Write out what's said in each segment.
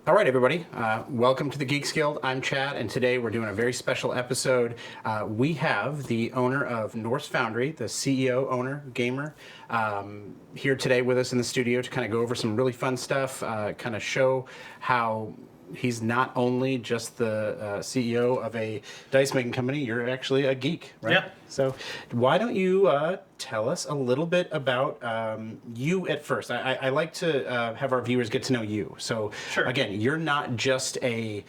All right, everybody. Welcome to the Geeks Guild. I'm Chad, and today we're doing a very special episode. We have the owner of Norse Foundry, the CEO, owner, gamer, here today with us in the studio to kind of go over some really fun stuff, kind of show how he's not only just the CEO of a dice making company, you're actually a geek, right? Yeah. So why don't you tell us a little bit about you at first? I like to have our viewers get to know you. So Sure. again, you're not just a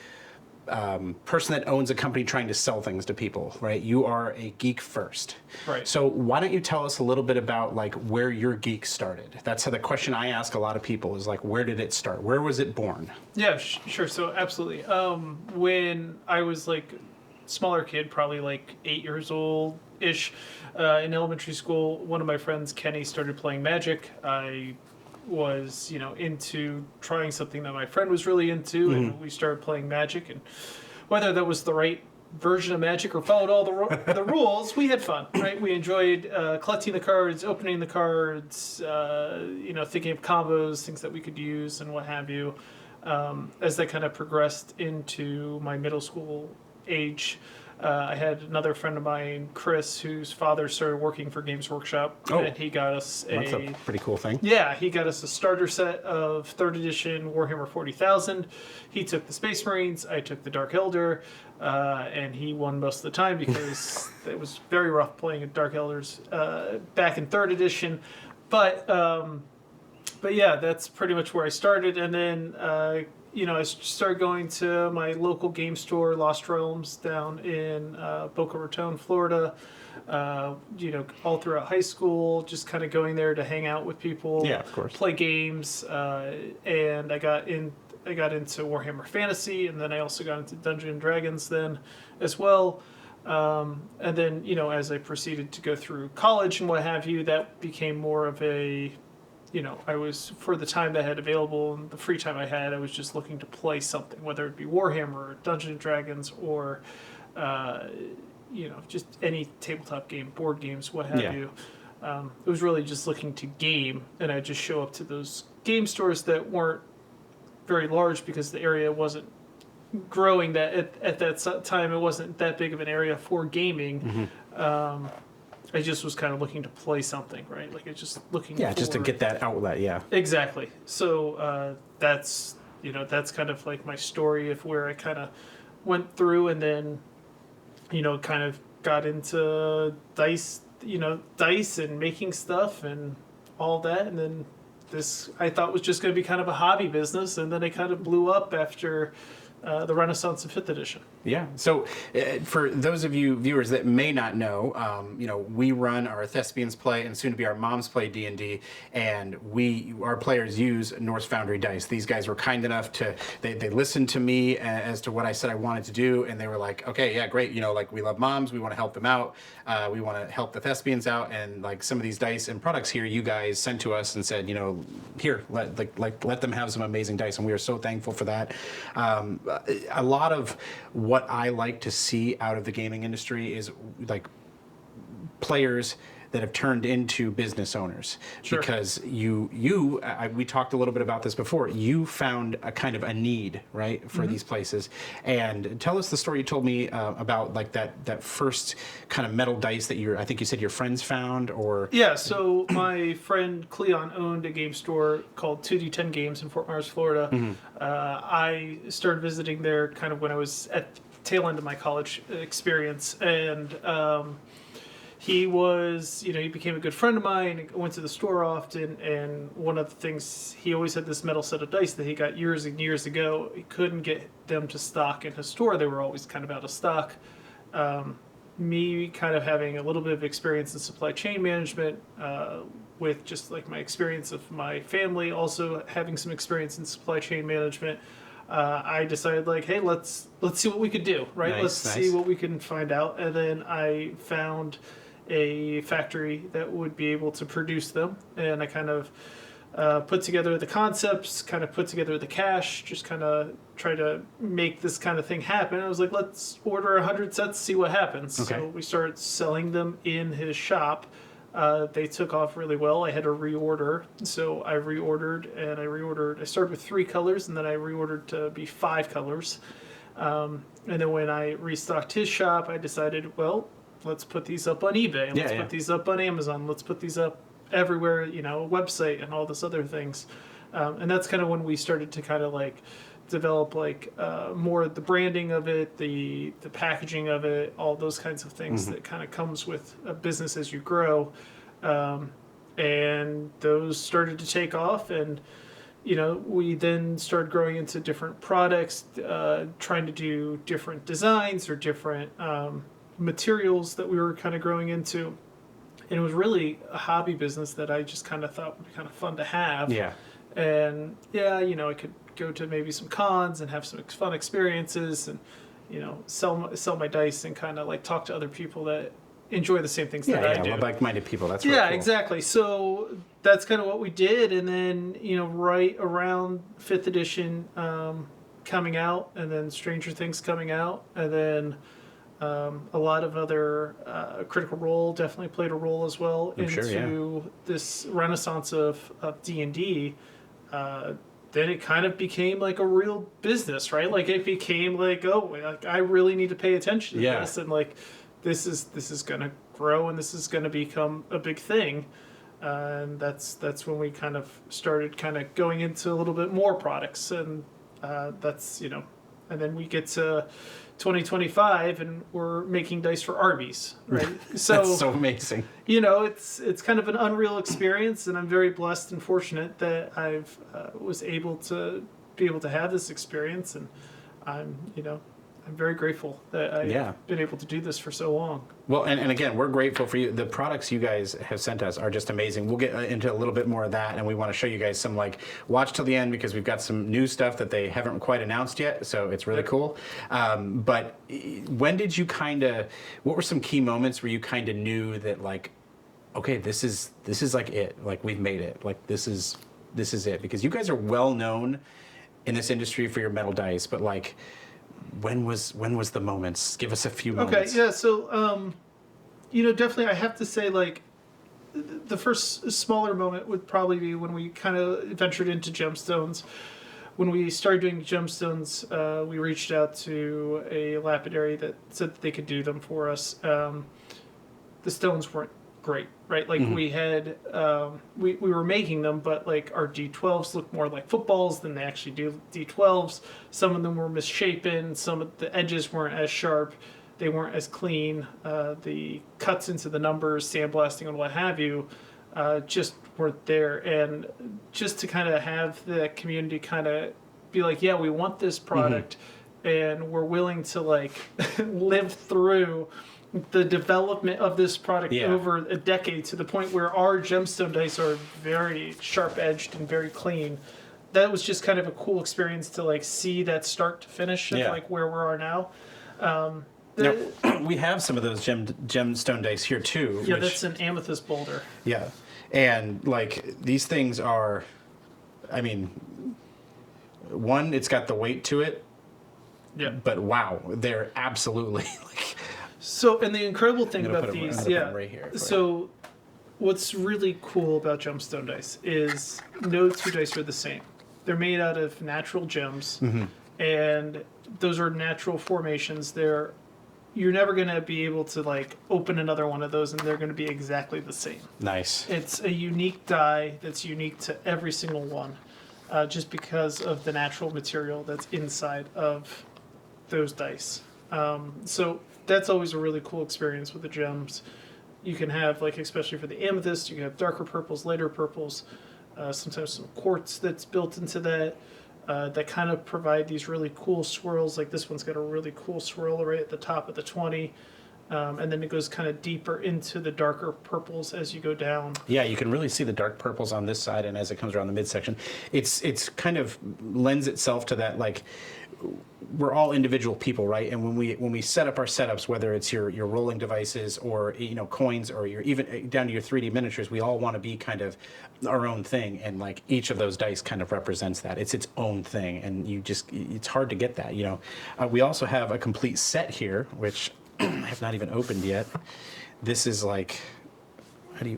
person that owns a company trying to sell things to people, right? You are a geek first. Right. So why don't you tell us a little bit about like where your geek started? That's how the question I ask a lot of people is like, where did it start? Where was it born? Yeah, sure. So absolutely. When I was like smaller kid, probably like 8 years old ish, in elementary school, one of my friends, Kenny, started playing Magic. I was, into trying something that my friend was really into, and we started playing Magic. And whether that was the right version of Magic or followed all the rules, we had fun, right? We enjoyed collecting the cards, opening the cards, thinking of combos, things that we could use, and what have you. As that kind of progressed into my middle school age, I had another friend of mine, Chris, whose father started working for Games Workshop, and he got us That's a pretty cool thing. yeah, he got us a starter set of 3rd edition Warhammer 40,000. He took the Space Marines, I took the Dark Elder, and he won most of the time because it was very rough playing at Dark Elders back in 3rd edition. But yeah, that's pretty much where I started. And then, I started going to my local game store, Lost Realms, down in Boca Raton, Florida. All throughout high school, just kind of going there to hang out with people, Yeah, of course. play games, and I got into Warhammer Fantasy, and then I also got into Dungeons and Dragons then as well. And then, as I proceeded to go through college and what have you, that became more of a, I was, for the time that I had available and the free time I had, I was just looking to play something, whether it be Warhammer or Dungeons and Dragons or, just any tabletop game, board games, what have you. It was really just looking to game, and I'd just show up to those game stores that weren't very large because the area wasn't growing. That at that time, it wasn't that big of an area for gaming. I just was kind of looking to play something, right? Like, it's just looking just to get that outlet, yeah. Exactly. So that's kind of like my story of where I kind of went through, and then kind of got into dice and making stuff and all that, and then this I thought was just going to be kind of a hobby business, and then it kind of blew up after the Renaissance of 5th edition. Yeah. So for those of you viewers that may not know, we run our Thespians Play and soon to be our Moms Play D&D, and our players use Norse Foundry dice. These guys were kind enough to, they listened to me as to what I said I wanted to do, and they were like, okay, yeah, great. We love moms. We want to help them out. We want to help the Thespians out, and like some of these dice and products here, you guys sent to us and said, here, let them have some amazing dice, and we are so thankful for that. A lot of what I like to see out of the gaming industry is like players that have turned into business owners. Sure. Because we talked a little bit about this before. You found a kind of a need, right, for these places. And tell us the story you told me about like that first kind of metal dice that I think you said your friends found, or yeah. So my friend Cleon owned a game store called 2D10 Games in Fort Myers, Florida. I started visiting there kind of when I was at the tail end of my college experience, and he was, he became a good friend of mine. I went to the store often, and one of the things, he always had this metal set of dice that he got years and years ago. He couldn't get them to stock in his store. They were always kind of out of stock. Me kind of having a little bit of experience in supply chain management, with just like my experience of my family, also having some experience in supply chain management, I decided like, hey, let's see what we could do, right? Nice, let's see what we can find out. And then I found a factory that would be able to produce them, and I kind of put together the concepts, kind of put together the cash, just kind of try to make this kind of thing happen. I was like, let's order 100 sets, see what happens. Okay. So we started selling them in his shop, They took off really well. I had to reorder, so I reordered, and I started with 3 colors, and then I reordered to be 5 colors. And then when I restocked his shop, I decided, well, let's put these up on eBay. Let's put these up on Amazon. Let's put these up everywhere, website and all this other things. And that's kind of when we started to kind of like develop like more the branding of it, the packaging of it, all those kinds of things that kind of comes with a business as you grow. And those started to take off, and we then started growing into different products, trying to do different designs or different materials that we were kind of growing into. And it was really a hobby business that I just kind of thought would be kind of fun to have. Yeah. And I could go to maybe some cons and have some fun experiences, and sell my dice and kind of like talk to other people that enjoy the same things that I do. Yeah, like-minded people. That's really cool. Exactly. So that's kind of what we did, and then right around 5th edition coming out, and then Stranger Things coming out, and then a lot of other Critical Role definitely played a role as well into this renaissance of D&D. Then it kind of became like a real business, right? Like it became like, I really need to pay attention to this, and like this is gonna grow, and this is gonna become a big thing. And that's when we kind of started kind of going into a little bit more products, and and then we get to 2025 and we're making dice for Arby's, right? So that's so amazing. It's kind of an unreal experience, and I'm very blessed and fortunate that I've was able to have this experience, and I'm very grateful that I've been able to do this for so long. Well, and again, we're grateful for you. The products you guys have sent us are just amazing. We'll get into a little bit more of that, and we want to show you guys some, watch till the end, because we've got some new stuff that they haven't quite announced yet, so it's really cool. But when did you what were some key moments where you kind of knew that, okay, this is like it, we've made it, this is it? Because you guys are well known in this industry for your metal dice, but when was the moments? Give us a few moments. Okay, yeah. So, definitely, I have to say, the first smaller moment would probably be when we kind of ventured into gemstones. When we started doing gemstones, we reached out to a lapidary that said that they could do them for us. The stones weren't great, right? We had we were making them, but our D12s looked more like footballs than they actually do D12s. Some of them were misshapen, some of the edges weren't as sharp, they weren't as clean, the cuts into the numbers, sandblasting and what have you, just weren't there. And just to kind of have the community kind of be like, yeah, we want this product, and we're willing to live through the development of this product over a decade, to the point where our gemstone dice are very sharp edged and very clean. That was just kind of a cool experience to see that start to finish of where we are now. Now, we have some of those gemstone dice here too. Yeah, that's an amethyst boulder. Yeah, and these things are, one, it's got the weight to it. Yeah. But wow, they're absolutely So, and the incredible thing about these, right here, so what's really cool about gemstone dice is no two dice are the same. They're made out of natural gems, and those are natural formations. You're never going to be able to open another one of those and they're going to be exactly the same. Nice. It's a unique die that's unique to every single one, just because of the natural material that's inside of those dice. So that's always a really cool experience with the gems. You can have, especially for the amethyst, you can have darker purples, lighter purples, sometimes some quartz that's built into that, that kind of provide these really cool swirls. This one's got a really cool swirl right at the top of the 20, and then it goes kind of deeper into the darker purples as you go down. Yeah, you can really see the dark purples on this side, and as it comes around the midsection, it's kind of lends itself to that, we're all individual people, right? And when we set up our setups, whether it's your rolling devices or coins, or your even down to your 3D miniatures, we all want to be kind of our own thing, and each of those dice kind of represents that. It's its own thing, and it's hard to get that. We also have a complete set here, which I have not even opened yet. This is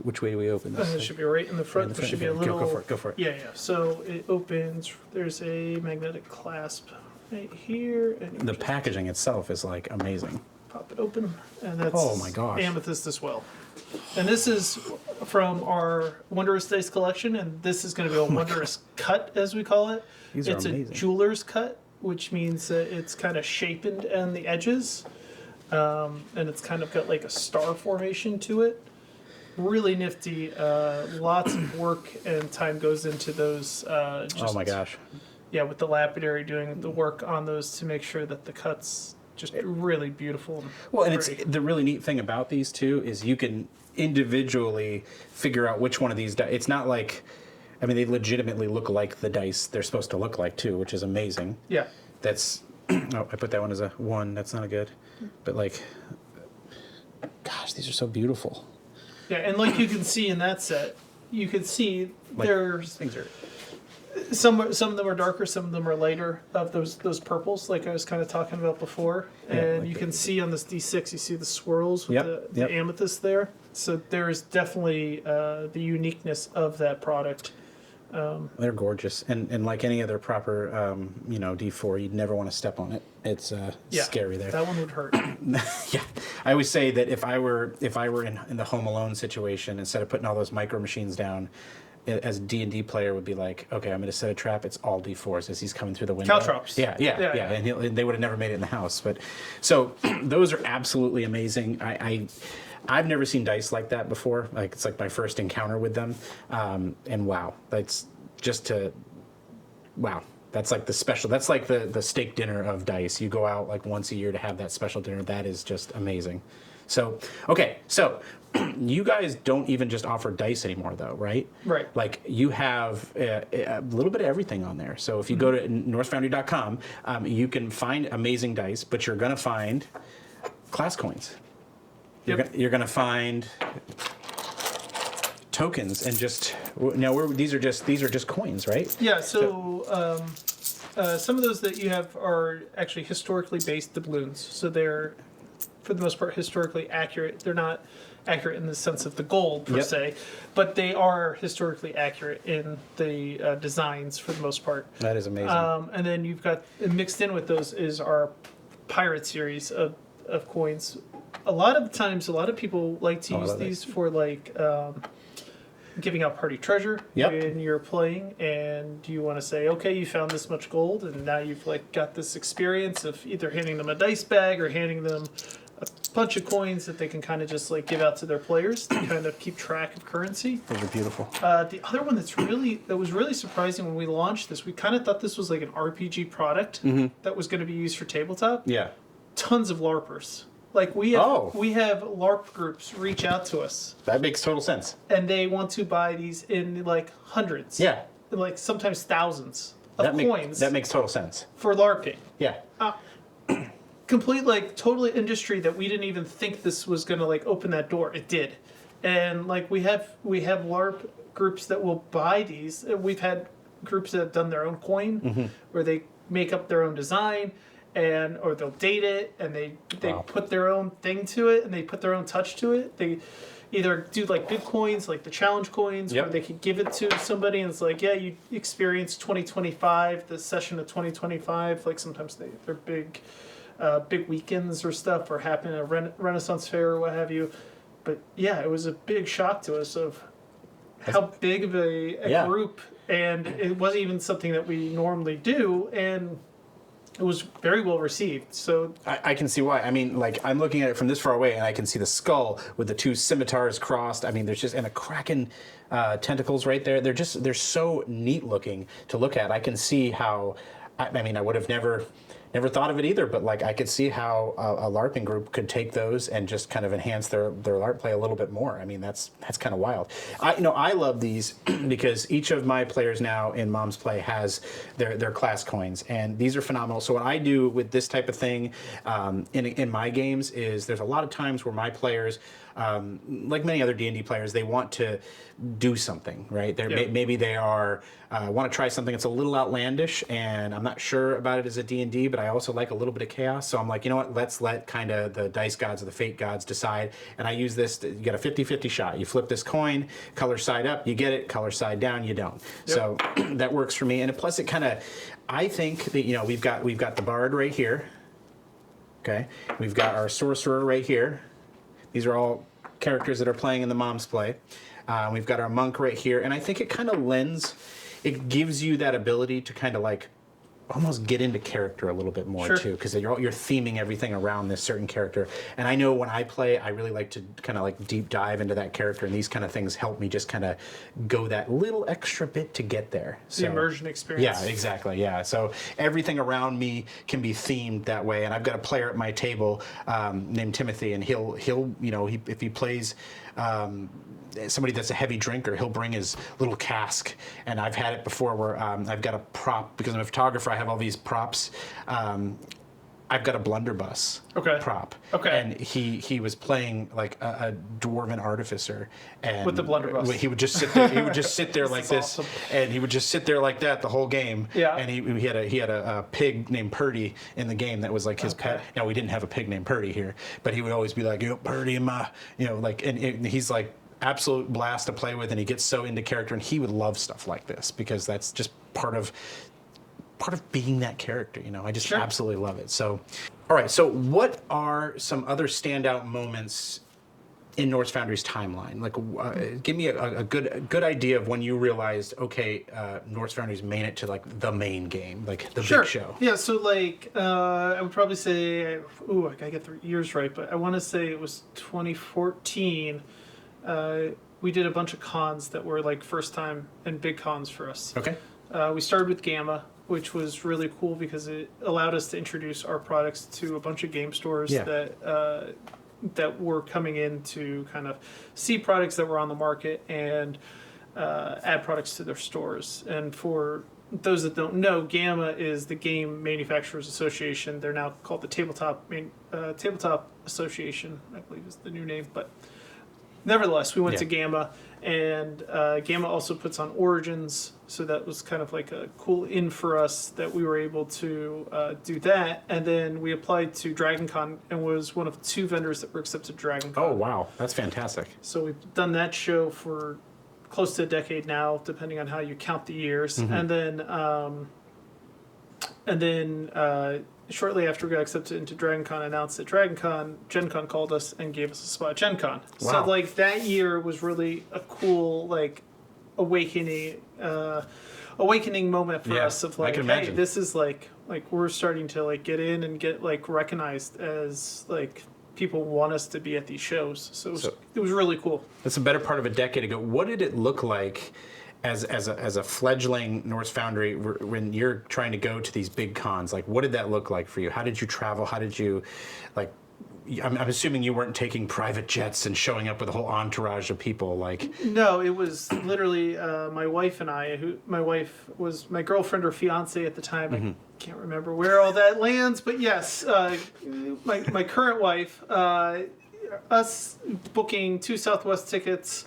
Which way do we open this? It should be right in the front. There should be a little. Go for it. Yeah. So it opens. There's a magnetic clasp right here, and The packaging itself is like amazing. pop it open, and that's Oh my gosh. amethyst as well. And this is from our Wondrous Dice collection, and this is going to be a Wondrous cut, as we call it. These are It's amazing. a jeweler's cut, which means that it's kind of shapened on the edges, and it's kind of got like a star formation to it. Really nifty. Lots of work and time goes into those. Oh my gosh. Yeah, with the lapidary doing the work on those to make sure that the cuts just really beautiful. Well, and it's pretty. the really neat thing about these two is you can individually figure out which one of these. It's not like, I mean, they legitimately look like the dice they're supposed to look like too, which is amazing. Yeah. That's oh, I put that one as a 1. That's not good, but like, gosh, these are so beautiful. Yeah, and like you can see in that set, you can see Like, there's things are. some of them are darker, some of them are lighter of those purples, like I was kind of talking about before. Yeah, And like you the- can see on this D6, you see the swirls with Yep, the yep. amethyst there. So there's definitely the uniqueness of that product. They're gorgeous, and like any other proper, D4, you'd never want to step on it. It's scary there. That one would hurt. Yeah, I always say that if I were in the Home Alone situation, instead of putting all those micro machines down, as a D&D player would be like, okay, I'm going to set a trap. It's all D4s as he's coming through the window. Caltrops. Yeah. Yeah. And they would have never made it in the house. But so those are absolutely amazing. I've never seen dice like that before. Like it's like my first encounter with them, and wow, that's just wow. That's like the special. That's like the steak dinner of dice. You go out like once a year to have that special dinner. That is just amazing. So okay, so you guys don't even just offer dice anymore, though, right? Right. Like you have a little bit of everything on there. So if you go to norsefoundry.com, you can find amazing dice, but you're gonna find class coins. Yep. You're gonna find tokens and just now these are just coins, right? Yeah, so some of those that you have are actually historically based doubloons. So they're, for the most part, historically accurate. They're not accurate in the sense of the gold, per Yep. se, but they are historically accurate in the designs for the most part. That is amazing. And then you've got, mixed in with those is our pirate series of coins. A lot of times, a lot of people like to use these for like giving out party treasure Yep. when you're playing, and you want to say, okay, you found this much gold, and now you've like got this experience of either handing them a dice bag or handing them a bunch of coins that they can kind of just like give out to their players to kind of keep track of currency. Those are beautiful. The other one that was really surprising when we launched this, we kind of thought this was like an RPG product that was going to be used for tabletop. Yeah. Tons of LARPers. Like we have LARP groups reach out to us, That makes total sense. and they want to buy these in like hundreds. Yeah. Like sometimes thousands of coins That makes total sense. for LARPing. Yeah. Complete like totally industry that we didn't even think this was gonna like open that door. It did. And like we have LARP groups that will buy these. We've had groups that have done their own coin where they make up their own design, and or they'll date it, and they Wow. put their own thing to it, and they put their own touch to it. They either do like big coins, like the challenge coins, Yep. where they could give it to somebody, and it's like, yeah, you experienced 2025, the session of 2025. Like sometimes they're big weekends or stuff, or happen at a Renaissance fair or what have you. But yeah, it was a big shock to us of how big of a Yeah. group, and it wasn't even something that we normally do, and it was very well received. So I can see why. I mean, like I'm looking at it from this far away, and I can see the skull with the two scimitars crossed. I mean, there's just and the kraken tentacles right there. They're so neat looking to look at. I can see how. I mean, I would have never thought of it either, but like I could see how a LARPing group could take those and just kind of enhance their LARP play a little bit more. I mean, that's kind of wild. I love these because each of my players now in Mom's Play has their class coins, and these are phenomenal. So what I do with this type of thing in my games is there's a lot of times where my players like many other D&D players, they want to do something, right? Maybe they are want to try something that's a little outlandish, and I'm not sure about it as a D&D, but I also like a little bit of chaos. So I'm like, you know what? Let's let kind of the dice gods or the fate gods decide. And I use this. You get a 50-50 shot. You flip this coin, color side up, you get it. Color side down, you don't. Yep. So that works for me. And plus, it kind of, I think that we've got the bard right here. Okay, we've got our sorcerer right here. These are all characters that are playing in the Mom's Play. We've got our monk right here, and I think it kind of it gives you that ability to kind of like almost get into character a little bit more too, because you're theming everything around this certain character. And I know when I play, I really like to kind of like deep dive into that character, and these kind of things help me just kind of go that little extra bit to get there. So, the immersion experience. Yeah, exactly. Yeah. So everything around me can be themed that way. And I've got a player at my table named Timothy, and he'll if he plays somebody that's a heavy drinker, he'll bring his little cask. And I've had it before where I've got a prop, because I'm a photographer, I have all these props. I've got a blunderbuss prop. Okay. And he was playing like a dwarven artificer, and with the blunderbuss, he would just sit there. He would just sit there like this, awesome. And he would just sit there like that the whole game. Yeah. And he had a pig named Purdy in the game that was like his pet. Now we didn't have a pig named Purdy here, but he would always be like, Purdy in my, and he's like absolute blast to play with, and he gets so into character, and he would love stuff like this because that's just part of being that character. I just absolutely love it. So, all right. So what are some other standout moments in Norse Foundry's timeline? Like, give me a good idea of when you realized, okay, Norse Foundry's made it to like the main game, like the big show. Yeah. So like, I would probably say, I gotta get the years right, but I want to say it was 2014. We did a bunch of cons that were like first time and big cons for us. Okay. We started with Gamma, which was really cool because it allowed us to introduce our products to a bunch of game stores that were coming in to kind of see products that were on the market and add products to their stores. And for those that don't know, Gamma is the Game Manufacturers Association. They're now called the Tabletop Association, I believe is the new name, but nevertheless, we went to Gamma, and Gamma also puts on Origins, so that was kind of like a cool in for us that we were able to do that. And then we applied to DragonCon and was one of 2 vendors that were accepted to DragonCon. Oh, wow. That's fantastic. So we've done that show for close to a decade now, depending on how you count the years. Mm-hmm. And then shortly after we got accepted into DragonCon, announced at DragonCon, Gen Con called us and gave us a spot at Gen Con. Wow. So like that year was really a cool like awakening moment for us of like, hey, this is like we're starting to like get in and get like recognized as like people want us to be at these shows. So it was really cool. That's a better part of a decade ago. What did it look like as a fledgling Norse Foundry when you're trying to go to these big cons? Like, what did that look like for you? How did you travel? How did you, like, I'm assuming you weren't taking private jets and showing up with a whole entourage of people, like... No, it was literally my wife and I, my wife was my girlfriend or fiance at the time. Mm-hmm. I can't remember where all that lands, but yes, my current wife, us booking 2 Southwest tickets,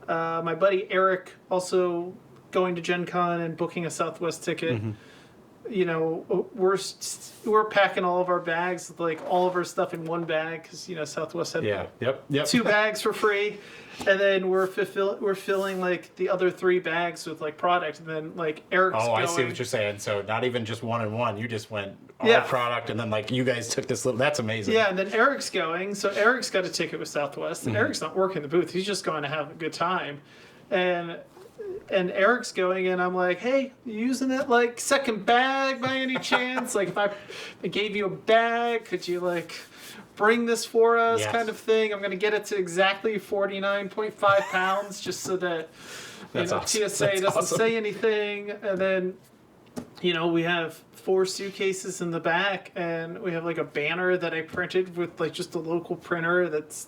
my buddy Eric also going to Gen Con and booking a Southwest ticket. Mm-hmm. We're packing all of our bags with like all of our stuff in one bag because Southwest had 2 bags for free, and then we're filling like the other 3 bags with like product, and then like Eric's going. I see what you're saying. So not even just 1 and 1, you just went all product, and then like you guys took this little. That's amazing. Yeah, and then Eric's going. So Eric's got a ticket with Southwest. And Eric's not working the booth. He's just going to have a good time, and Eric's going, and I'm like, hey, you using that like second bag by any chance? Like if I gave you a bag, could you like bring this for us? Yes. Kind of thing. I'm going to get it to exactly 49.5 pounds just so that awesome. TSA doesn't say anything. And then we have 4 suitcases in the back, and we have like a banner that I printed with like just a local printer that's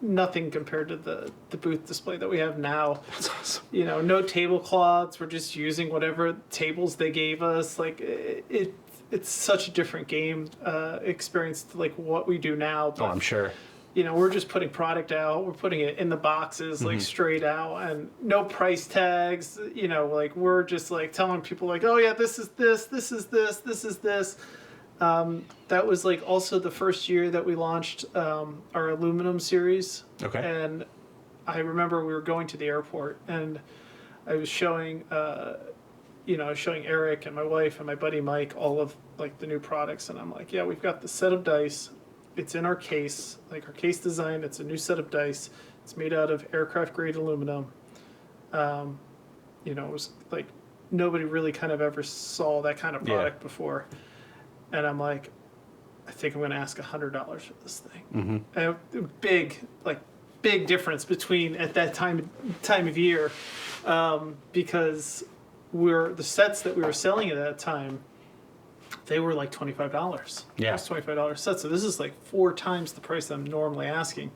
nothing compared to the booth display that we have now. That's awesome. No tablecloths. We're just using whatever tables they gave us. Like it's such a different game experience to like what we do now. But, I'm sure. we're just putting product out. We're putting it in the boxes, like straight out, and no price tags. Like we're just like telling people like, oh yeah, this is this, this is this, this is this. That was like also the first year that we launched our aluminum series. Okay. And I remember we were going to the airport, and I was showing, showing Eric and my wife and my buddy Mike all of like the new products, and I'm like, yeah, we've got the set of dice. It's in our case, like our case design. It's a new set of dice. It's made out of aircraft grade aluminum. It was like nobody really kind of ever saw that kind of product before. And I'm like, I think I'm going to ask $100 for this thing. And big difference between at that time of year, because the sets that we were selling at that time, they were like $25. Yeah. It's $25 sets. So this is like 4 times the price I'm normally asking.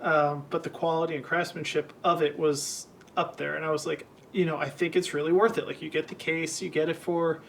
But the quality and craftsmanship of it was up there. And I was like, I think it's really worth it. Like you get the case, you get it for,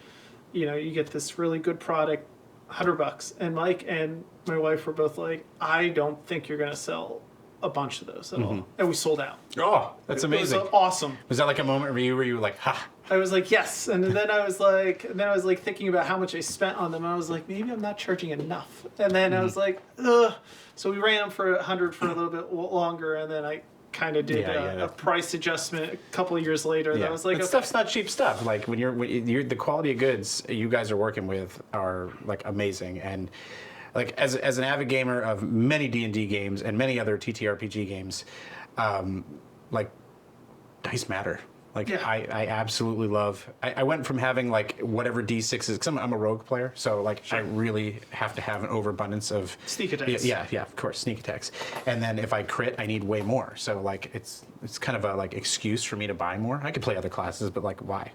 you get this really good product, $100. And Mike and my wife were both like, I don't think you're going to sell a bunch of those at all. And we sold out. Oh, that's amazing. It was awesome. Was that like a moment where you were like, ha? I was like, yes. And then I was like, thinking about how much I spent on them. I was like, maybe I'm not charging enough. And then I was like, ugh. So we ran them for $100 for a little bit longer, and then I kind of did a price adjustment a couple of years later. And I was like, but stuff's not cheap stuff. Like when you're the quality of goods you guys are working with are like amazing. And like as an avid gamer of many D&D games and many other TTRPG games, like dice matter. Like I absolutely love. I went from having like whatever D6s, because I'm a rogue player, so like I really have to have an overabundance of sneak attacks. Yeah, of course, sneak attacks. And then if I crit, I need way more. So like it's kind of a like excuse for me to buy more. I could play other classes, but like why?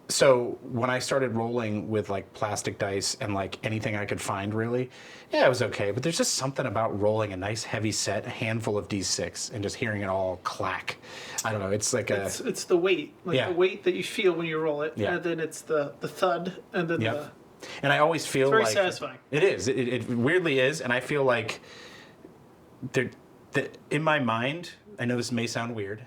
So when I started rolling with like plastic dice and like anything I could find, really, it was okay. But there's just something about rolling a nice heavy set, a handful of D6, and just hearing it all clack. I don't know. It's like it's the weight, the weight that you feel when you roll it, and then it's the thud, and then the. And I always feel it's very like satisfying. It is. It weirdly is, and I feel like in my mind, I know this may sound weird,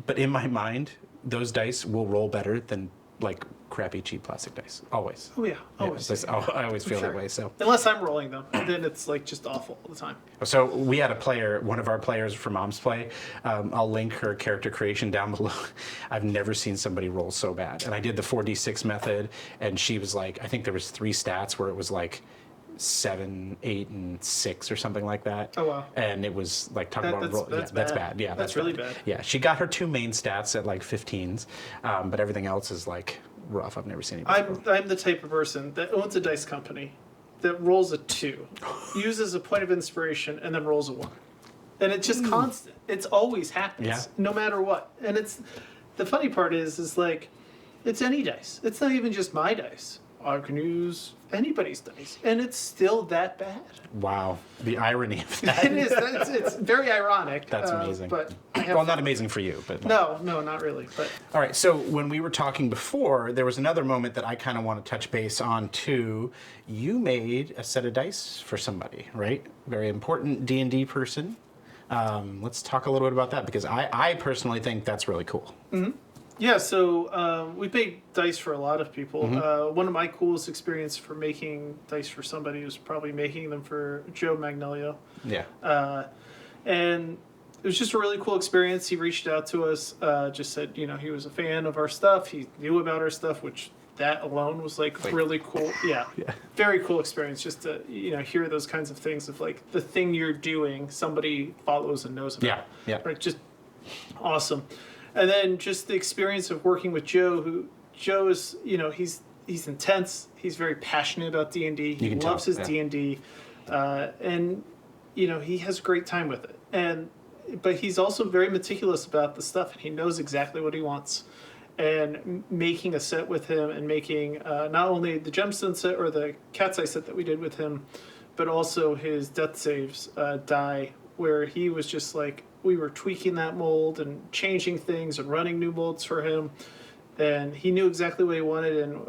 but in my mind, those dice will roll better than like crappy cheap plastic dice. Always. Oh yeah, always. I always feel that way. So unless I'm rolling them, then it's like just awful all the time. So we had a player, one of our players for Mom's Play. I'll link her character creation down below. I've never seen somebody roll so bad. And I did the 4d6 method, and she was like, I think there was 3 stats where it was like 7, 8, and 6 or something like that. Oh wow! And it was like talking about roll. That's bad. Yeah, that's really bad. Yeah, she got her 2 main stats at like 15s, but everything else is like rough. I've never seen it. I'm the type of person that owns a dice company that rolls a 2, uses a point of inspiration, and then rolls a 1, and it's just constant. It's always happens, no matter what. And it's the funny part is like it's any dice. It's not even just my dice. I can use anybody's dice, and it's still that bad. Wow, the irony of that. It is. It's very ironic. That's amazing. But not amazing for you, but no, not really. But all right. So when we were talking before, there was another moment that I kind of want to touch base on too. You made a set of dice for somebody, right? Very important D&D person. Let's talk a little bit about that, because I personally think that's really cool. Mm-hmm. Yeah, so we made dice for a lot of people. Mm-hmm. One of my coolest experiences for making dice for somebody was probably making them for Joe Magnolio. Yeah. And it was just a really cool experience. He reached out to us, just said, he was a fan of our stuff. He knew about our stuff, which that alone was like really cool. Yeah. Very cool experience just to, hear those kinds of things of like the thing you're doing, somebody follows and knows about. Yeah. Right. Just awesome. And then just the experience of working with Joe, Joe is, he's intense. He's very passionate about D&D. He loves his D&D. And, he has a great time with it. But he's also very meticulous about the stuff, and he knows exactly what he wants. And making a set with him and making not only the gemstone set or the cat's eye set that we did with him, but also his death saves die, where he was just like, we were tweaking that mold and changing things and running new molds for him, and he knew exactly what he wanted, and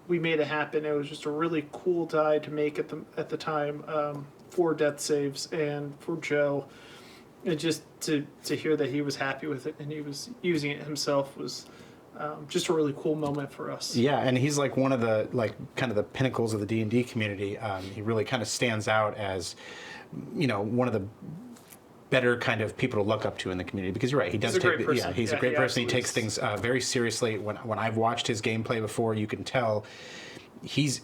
we made it happen. It was just a really cool die to make at the time 4 death saves, and for Joe, and just to hear that he was happy with it and he was using it himself was just a really cool moment for us. Yeah, and he's like one of the kind of the pinnacles of the D&D community. He really kind of stands out as, one of the better kind of people to look up to in the community, because you're right, he's a great person. He's a great person. He takes things very seriously. When I've watched his gameplay before, you can tell he's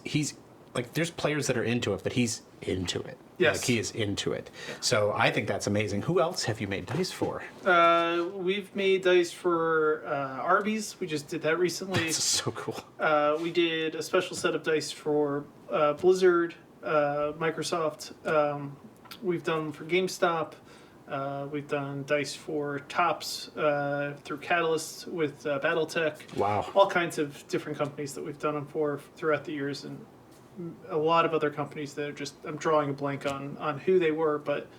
like, there's players that are into it, but he's into it. Yes. Like, he is into it. So I think that's amazing. Who else have you made dice for? We've made dice for Arby's. We just did that recently. That's so cool. We did a special set of dice for Blizzard, Microsoft. We've done for GameStop. We've done dice for Tops through Catalyst with BattleTech. Wow. All kinds of different companies that we've done them for throughout the years, and a lot of other companies that are just, I'm drawing a blank on who they were, but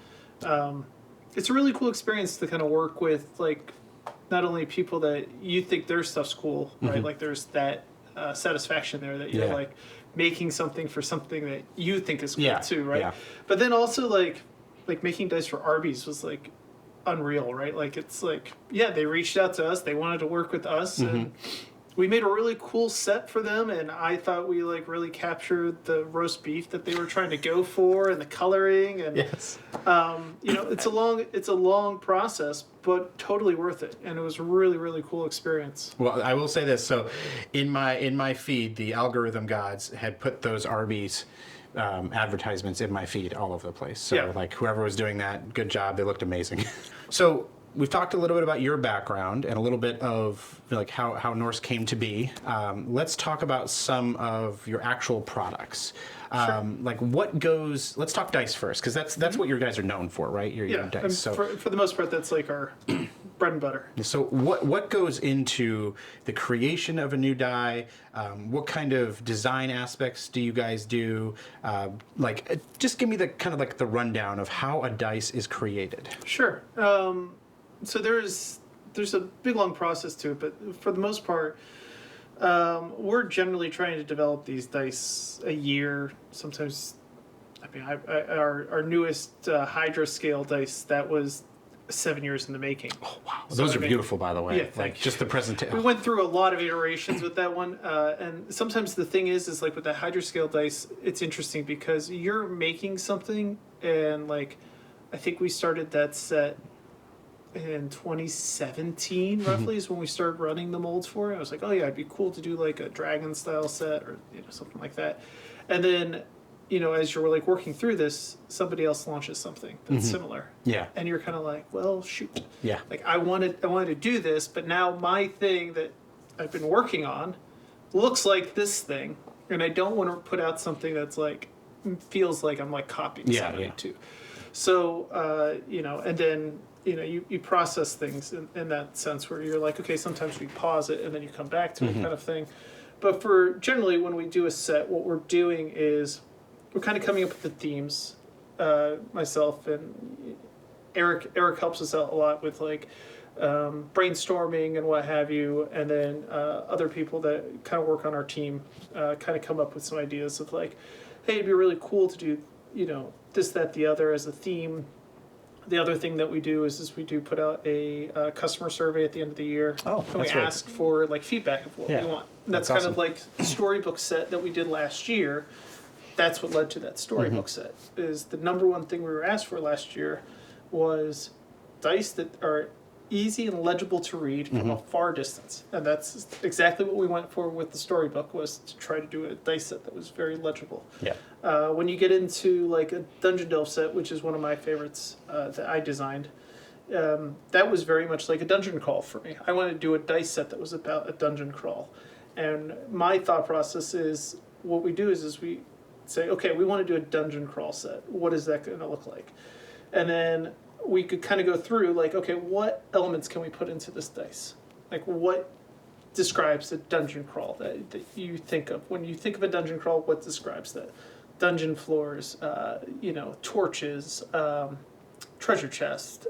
it's a really cool experience to kind of work with, like, not only people that you think their stuff's cool, right? Like, there's that satisfaction there that you're like making something for something that you think is cool too, right? Yeah. But then also like making dice for Arby's was like unreal, right? Like, it's like, yeah, they reached out to us, they wanted to work with us, and we made a really cool set for them, and I thought we like really captured the roast beef that they were trying to go for, and the coloring, and yes, it's a long process, but totally worth it, and it was a really, really cool experience. Well, I will say this: so, in my feed, the algorithm gods had put those Arby's advertisements in my feed all over the place. So, like, whoever was doing that, good job. They looked amazing. So, we've talked a little bit about your background and a little bit of like how Norse came to be. Let's talk about some of your actual products. Sure. Like, let's talk dice first, because that's what your guys are known for, right? Your dice. So for the most part, that's like our bread and butter. So what goes into the creation of a new die? What kind of design aspects do you guys do? Just give me the kind of like the rundown of how a dice is created. Sure. So there's a big long process to it, but for the most part, we're generally trying to develop these dice a year. Sometimes, I mean, our newest Hydra scale dice, that was 7 years in the making. Oh wow, those are beautiful, by the way. Yeah, thank you. Just the presentation. We went through a lot of iterations with that one, and sometimes the thing is like with the Hydra scale dice, it's interesting because you're making something, and like, I think we started that set in 2017 roughly is when we started running the molds for it. I was like, oh yeah, it'd be cool to do like a dragon style set or something like that. And then as you're like working through this, somebody else launches something that's similar. Yeah. And you're kind of like, well, shoot. Yeah. Like, I wanted to do this, but now my thing that I've been working on looks like this thing, and I don't want to put out something that's like feels like I'm like copying something too. So and then you process things in that sense where you're like, okay, sometimes we pause it and then you come back to it kind of thing. But for generally when we do a set, what we're doing is we're kind of coming up with the themes. Myself and Eric helps us out a lot with like brainstorming and what have you, and then other people that kind of work on our team kind of come up with some ideas of like, hey, it'd be really cool to do this, that, the other as a theme. The other thing that we do is we do put out a customer survey at the end of the year. Oh, and we ask for like feedback of what we want. And that's kind of like the storybook set that we did last year. That's what led to that storybook set. Is the number one thing we were asked for last year was dice that are easy and legible to read from a far distance. And that's exactly what we went for with the storybook, was to try to do a dice set that was very legible. Yeah. When you get into like a Dungeon Delve set, which is one of my favorites that I designed, that was very much like a dungeon crawl for me. I wanted to do a dice set that was about a dungeon crawl. And my thought process is, what we do is we say, okay, we want to do a dungeon crawl set. What is that going to look like? And then we could kind of go through like, okay, what elements can we put into this dice? Like, what describes a dungeon crawl that you think of? When you think of a dungeon crawl, what describes that? Dungeon floors, torches, treasure chest,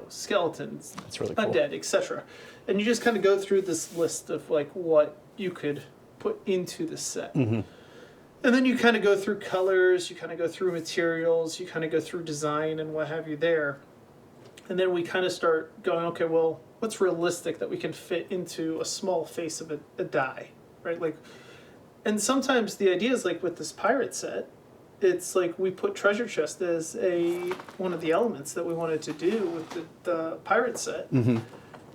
skeletons, that's really cool. Undead, etc. And you just kind of go through this list of like what you could put into the set. And then you kind of go through colors, you kind of go through materials, you kind of go through design and what have you there. And then we kind of start going, okay, well, what's realistic that we can fit into a small face of a die, right? Like, and sometimes the idea is like with this pirate set, it's like we put treasure chest as one of the elements that we wanted to do with the pirate set. Mm-hmm.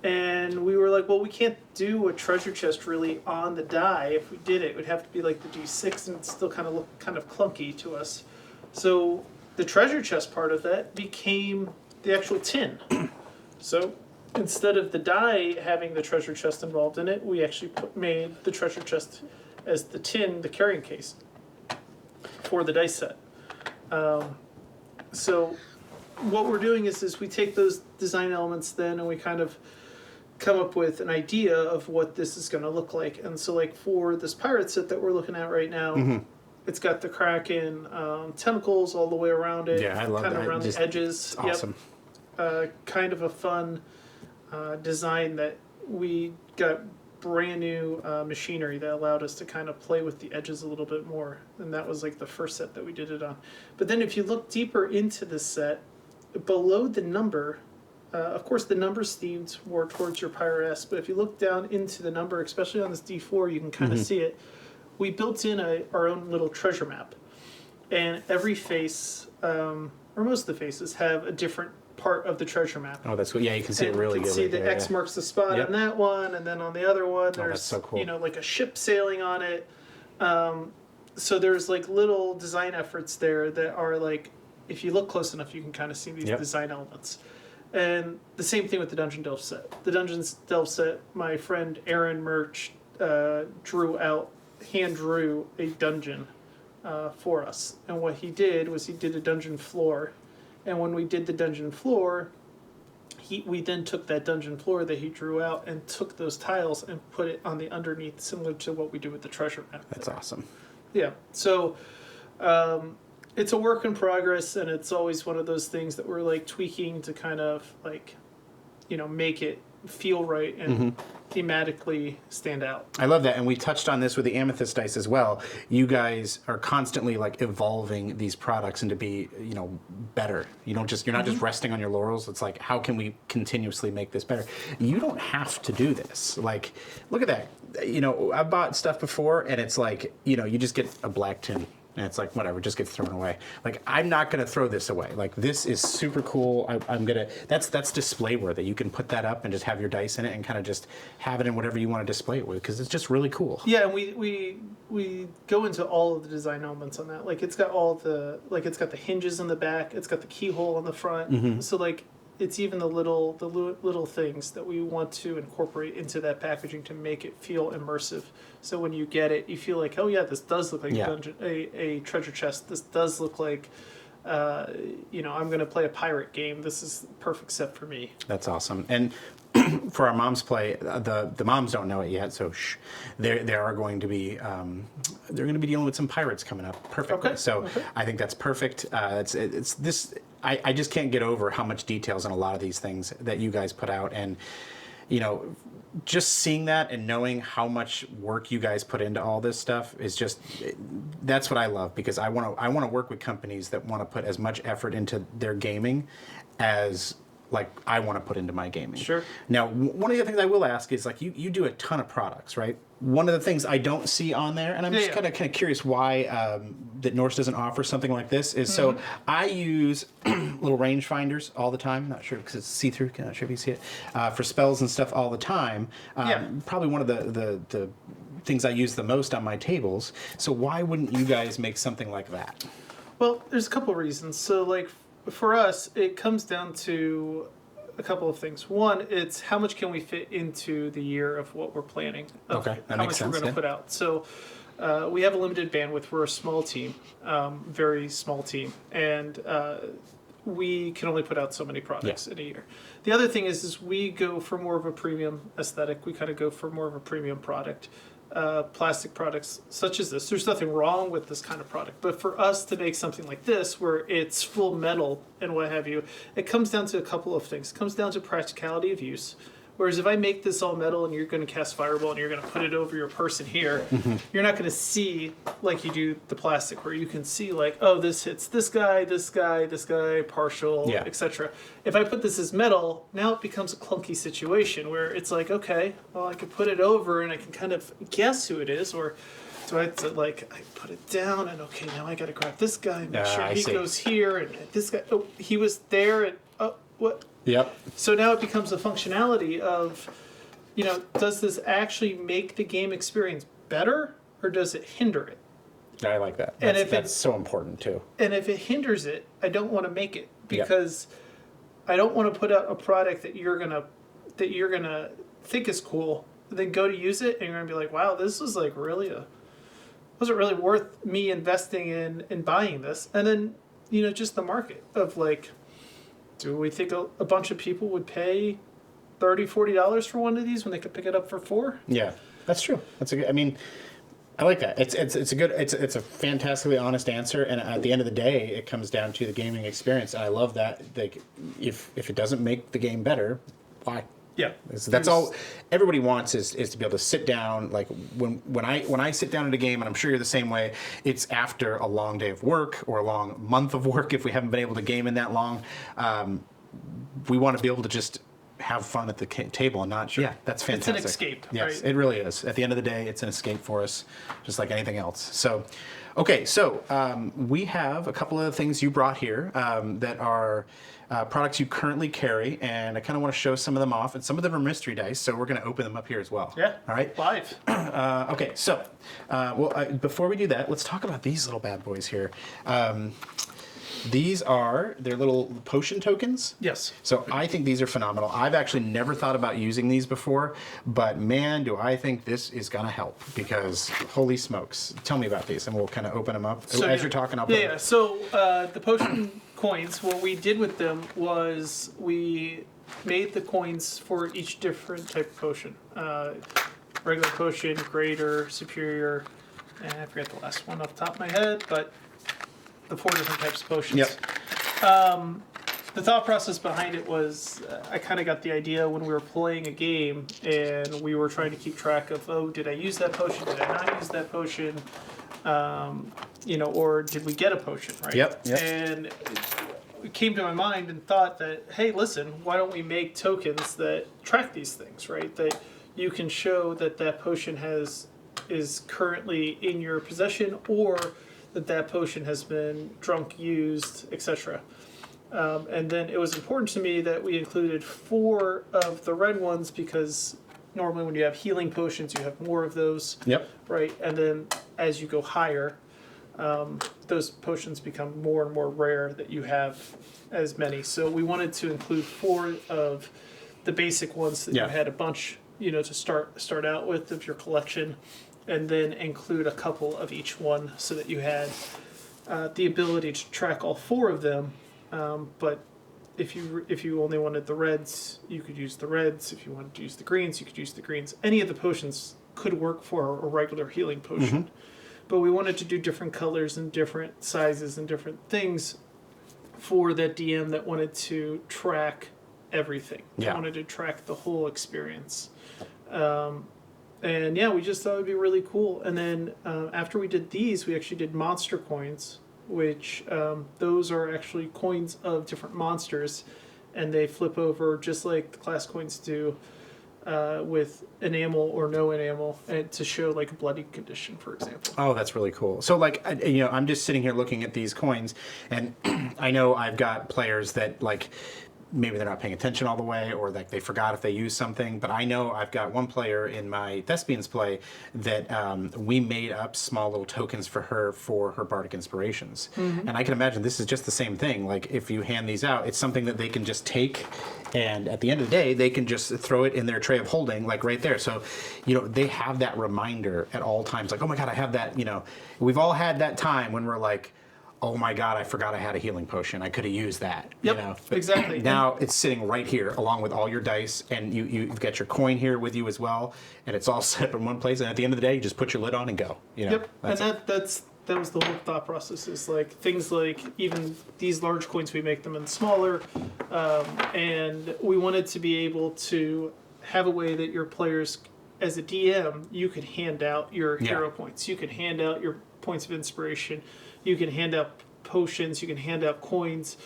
And we were like, well, we can't do a treasure chest really on the die. If we did it would have to be like the D6 and it'd still kind of look kind of clunky to us. So the treasure chest part of that became the actual tin. So instead of the die having the treasure chest involved in it, we actually made the treasure chest as the tin, the carrying case for the dice set. So what we're doing is we take those design elements then and we kind of come up with an idea of what this is going to look like. And so like for this pirate set that we're looking at right now, it's got the Kraken tentacles all the way around it. Yeah, I love kind that. of around the edges. It's awesome. Kind of a fun design that we got brand new machinery that allowed us to kind of play with the edges a little bit more. And that was like the first set that we did it on. But then if you look deeper into this set, below the number, of course the number's themed more towards your Pyro-S, but if you look down into the number, especially on this D4, you can kind of see it. We built in our own little treasure map. And every face, or most of the faces, have a different part of the treasure map. Oh, that's cool. Yeah, you can see it really good. You can see right the there, X marks the spot on that one, and then on the other one, there's that's so cool. like a ship sailing on it. So there's like little design efforts there that are like, if you look close enough, you can kind of see these design elements. And the same thing with the Dungeon Delve set. The Dungeon Delve set, my friend Aaron Murch hand drew a dungeon for us. And what he did was he did a dungeon floor. And when we did the dungeon floor, we then took that dungeon floor that he drew out and took those tiles and put it on the underneath, similar to what we do with the treasure map. That's awesome. Yeah. So it's a work in progress, and it's always one of those things that we're like tweaking to kind of like, make it feel right and thematically stand out. I love that, and we touched on this with the Amethyst dice as well. You guys are constantly like evolving these products into be, better. You're not just resting on your laurels. It's like, how can we continuously make this better? You don't have to do this. Like, look at that. I bought stuff before, and it's like, you just get a black tin. And it's like, whatever, just gets thrown away. Like, I'm not going to throw this away. Like, this is super cool. I'm going to... That's display worthy. You can put that up and just have your dice in it and kind of just have it in whatever you want to display it with, because it's just really cool. Yeah, and we go into all of the design elements on that. Like, it's got it's got the hinges in the back. It's got the keyhole on the front. So, like, it's even the little things that we want to incorporate into that packaging to make it feel immersive. So when you get it, you feel like, oh yeah, this does look like a treasure chest. This does look like, I'm going to play a pirate game. This is the perfect set for me. That's awesome. And for our moms play, the moms don't know it yet, so they are going to be they're going to be dealing with some pirates coming up perfectly. Okay. I think that's perfect. It's this. I just can't get over how much details in a lot of these things that you guys put out, and just seeing that and knowing how much work you guys put into all this stuff is just, that's what I love, because I want to work with companies that want to put as much effort into their gaming as like I want to put into my gaming. Sure. Now, one of the things I will ask is, like, you do a ton of products, right? One of the things I don't see on there, and I'm just kind of curious why that Norse doesn't offer something like this, is so I use little range finders all the time. Not sure because it's see-through. Not sure if you see it for spells and stuff all the time. Probably one of the things I use the most on my tables. So why wouldn't you guys make something like that? Well, there's a couple reasons. So, like, for us, it comes down to a couple of things. One, it's how much can we fit into the year of what we're planning. Okay, that how makes much we're going to put out. So we have a limited bandwidth. We're a small team, very small team, and we can only put out so many products in a year. The other thing is we go for more of a premium aesthetic. We kind of go for more of a premium product. Plastic products such as this. There's nothing wrong with this kind of product, but for us to make something like this, where it's full metal and what have you, it comes down to a couple of things. It comes down to practicality of use. Whereas if I make this all metal and you're going to cast Fireball and you're going to put it over your person here, you're not going to see like you do the plastic, where you can see like, oh, this hits this guy, partial, etc. If I put this as metal, now it becomes a clunky situation where it's like, okay, well, I can put it over and I can kind of guess who it is, or do I have to, like, I put it down and, okay, now I got to grab this guy, make sure he goes here, and this guy, oh, he was there, and, oh, what? Yep. So now it becomes a functionality of, you know, does this actually make the game experience better, or does it hinder it? I like that. That's so important, too. And if it hinders it, I don't want to make it, because I don't want to put out a product that you're gonna think is cool, then go to use it, and you're gonna be like, wow, this was like wasn't really worth me investing in buying this. And then, you know, just the market of like, do we think a bunch of people would pay $30, $40 for one of these when they could pick it up for $4? Yeah, that's true. That's a good, I mean, I like that. It's a fantastically honest answer, and at the end of the day, it comes down to the gaming experience. And I love that. Like, if it doesn't make the game better, why? Yeah, that's all everybody wants is to be able to sit down. Like when I sit down at a game, and I'm sure you're the same way. It's after a long day of work or a long month of work if we haven't been able to game in that long. We want to be able to just have fun at the table and not. Sure. Yeah, that's fantastic. It's an escape. Yes, right? It really is. At the end of the day, it's an escape for us, just like anything else. So, okay, so we have a couple of things you brought here that are. Products you currently carry, and I kind of want to show some of them off, and some of them are mystery dice, so we're going to open them up here as well. Yeah. All right. Live. Okay. So, before we do that, let's talk about these little bad boys here. They're little potion tokens. Yes. So I think these are phenomenal. I've actually never thought about using these before, but man, do I think this is going to help, because holy smokes. Tell me about these, and we'll kind of open them up. So, as you're talking, I'll put them. So the potion coins, what we did with them was we made the coins for each different type of potion. Regular potion, greater, superior, and I forget the last one off the top of my head, but the 4 different types of potions. Yep. The thought process behind it was I kind of got the idea when we were playing a game and we were trying to keep track of, oh, did I use that potion? Did I not use that potion? You know, or did we get a potion, right? Yep. And it came to my mind and thought that, hey, listen, why don't we make tokens that track these things, right? That you can show that that potion is currently in your possession, or that potion has been drunk, used, etc. And then it was important to me that we included 4 of the red ones, because normally when you have healing potions, you have more of those. Yep. Right? And then as you go higher, those potions become more and more rare that you have as many. So we wanted to include 4 of the basic ones that you had a bunch, you know, to start out with of your collection, and then include a couple of each one so that you had the ability to track all 4 of them. But if you only wanted the reds, you could use the reds. If you wanted to use the greens, you could use the greens. Any of the potions could work for a regular healing potion. Mm-hmm. But we wanted to do different colors and different sizes and different things for that DM that wanted to track everything. Yeah. Wanted to track the whole experience. And yeah, we just thought it would be really cool. And then after we did these, we actually did monster coins, which those are actually coins of different monsters, and they flip over just like the class coins do, with enamel or no enamel, and to show like a bloody condition, for example. Oh, that's really cool. So like, you know, I'm just sitting here looking at these coins, and I know I've got players that like, maybe they're not paying attention all the way, or like they forgot if they used something. But I know I've got one player in my Thespians play that we made up small little tokens for her bardic inspirations. Mm-hmm. And I can imagine this is just the same thing. Like if you hand these out, it's something that they can just take, and at the end of the day, they can just throw it in their tray of holding, like right there. So, you know, they have that reminder at all times. Like, oh my God, I have that. You know, we've all had that time when we're like, oh my God, I forgot I had a healing potion. I could have used that. Yep, you know? exactly. Now it's sitting right here along with all your dice, and you've got your coin here with you as well, and it's all set up in one place, and at the end of the day, you just put your lid on and go. You know? Yep, that was the whole thought process, is like things like even these large coins, we make them in smaller, and we wanted to be able to have a way that your players, as a DM, you could hand out your hero points. You could hand out your points of inspiration. You can hand out potions. You can hand out coins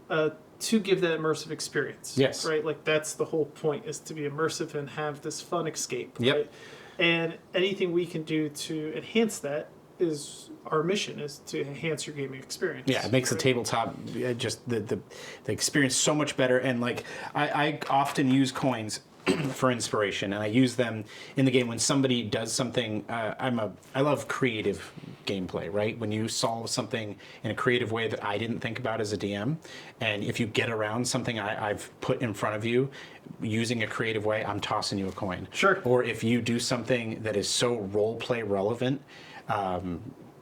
to give that immersive experience. Yes. Right? Like, that's the whole point, is to be immersive and have this fun escape. Yep. Right? And anything we can do to enhance that is our mission, is to enhance your gaming experience. Yeah, it makes the tabletop just the experience so much better. And like I often use coins for inspiration, and I use them in the game when somebody does something. I love creative gameplay, right? When you solve something in a creative way that I didn't think about as a DM, and if you get around something I've put in front of you using a creative way, I'm tossing you a coin. Sure. Or if you do something that is so role play relevant.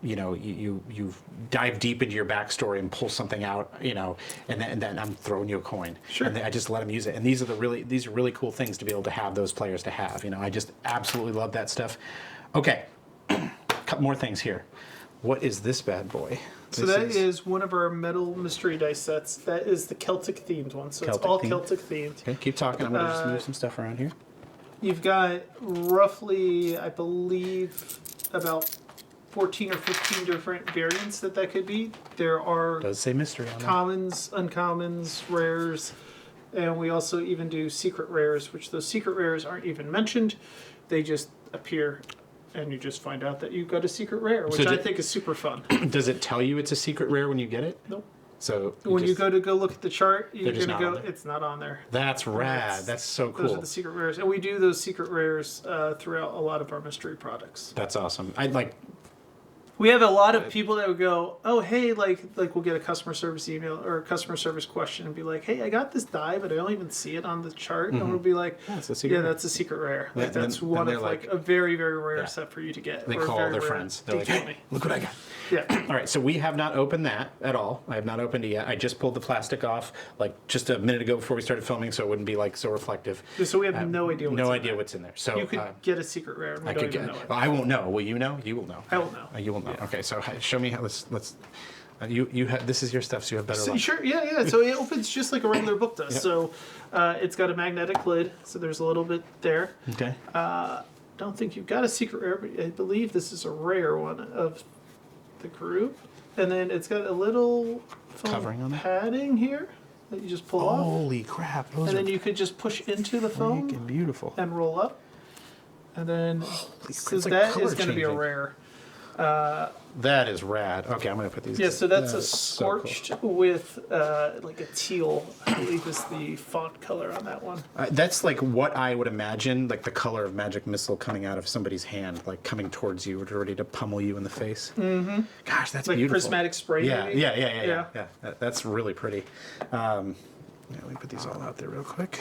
You know, you dive deep into your backstory and pull something out, you know, and then I'm throwing you a coin. Sure. And I just let them use it. And these are really cool things to be able to have those players to have. You know, I just absolutely love that stuff. Okay, a couple more things here. What is this bad boy? So that is one of our metal mystery dice sets. That is the Celtic themed one. So it's all Celtic themed. Okay, keep talking. I'm going to just move some stuff around here. You've got roughly, I believe, about 14 or 15 different variants that could be. There are Does say mystery on there. commons, uncommons, rares, and we also even do secret rares, which those secret rares aren't even mentioned. They just appear, and you just find out that you've got a secret rare, which I think is super fun. Does it tell you it's a secret rare when you get it? Nope. So When you go to look at the chart, you're just going to not go, on there? it's not on there. That's rad. That's so cool. Those are the secret rares. And we do those secret rares throughout a lot of our mystery products. That's awesome. I'd like. We have a lot of people that would go, oh, hey, like we'll get a customer service email or a customer service question and be like, hey, I got this die, but I don't even see it on the chart. And we'll be like, It's a secret rare. that's a secret rare. Like, Yeah, that's then one they're of like- a very, very rare Yeah. set for you to get. They or a call very their rare friends. They're like, D20. hey, look what I got. Yeah. All right, so we have not opened that at all. I have not opened it yet. I just pulled the plastic off like just a minute ago before we started filming, so it wouldn't be like so reflective. So we have no idea what's No in idea there. what's in there. So You could get a secret rare and we I don't could even get. know it. Well, I won't know. Will you know? You will know. I will know. You will know. Okay, so show me how. Let's. You have this is your stuff, so you have better So, luck. sure, yeah. So it opens just like a regular book does. Yep. So it's got a magnetic lid, so there's a little bit there. Okay. Don't think you've got a secret rare, but I believe this is a rare one of the group. And then it's got a little foam Covering on it? padding here that you just pull off. Holy crap! Those And are then you could just push into the foam freaking beautiful. and roll up. And then, so it's like that color is going to be a changing. rare. That is rad. Okay, I'm gonna put these. Yeah, so that's That a is so cool. scorched with like a teal, I believe is the font color on that one. That's like what I would imagine, like the color of magic missile coming out of somebody's hand, like coming towards you, ready to pummel you in the face. Mm-hmm. Gosh, that's Like beautiful. prismatic spray. Yeah, maybe? yeah. That's really pretty. Let me put these all out there real quick.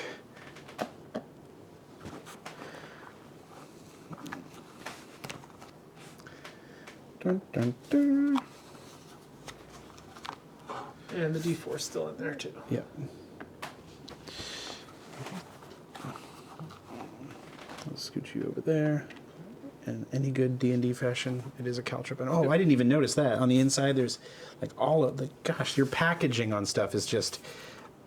Dun, dun, dun. And the D4 is still in there too. Yep. I'll scoot you over there. In any good D&D fashion, it is a caltrip. And oh, I didn't even notice that. On the inside, there's like all of the, gosh, your packaging on stuff is just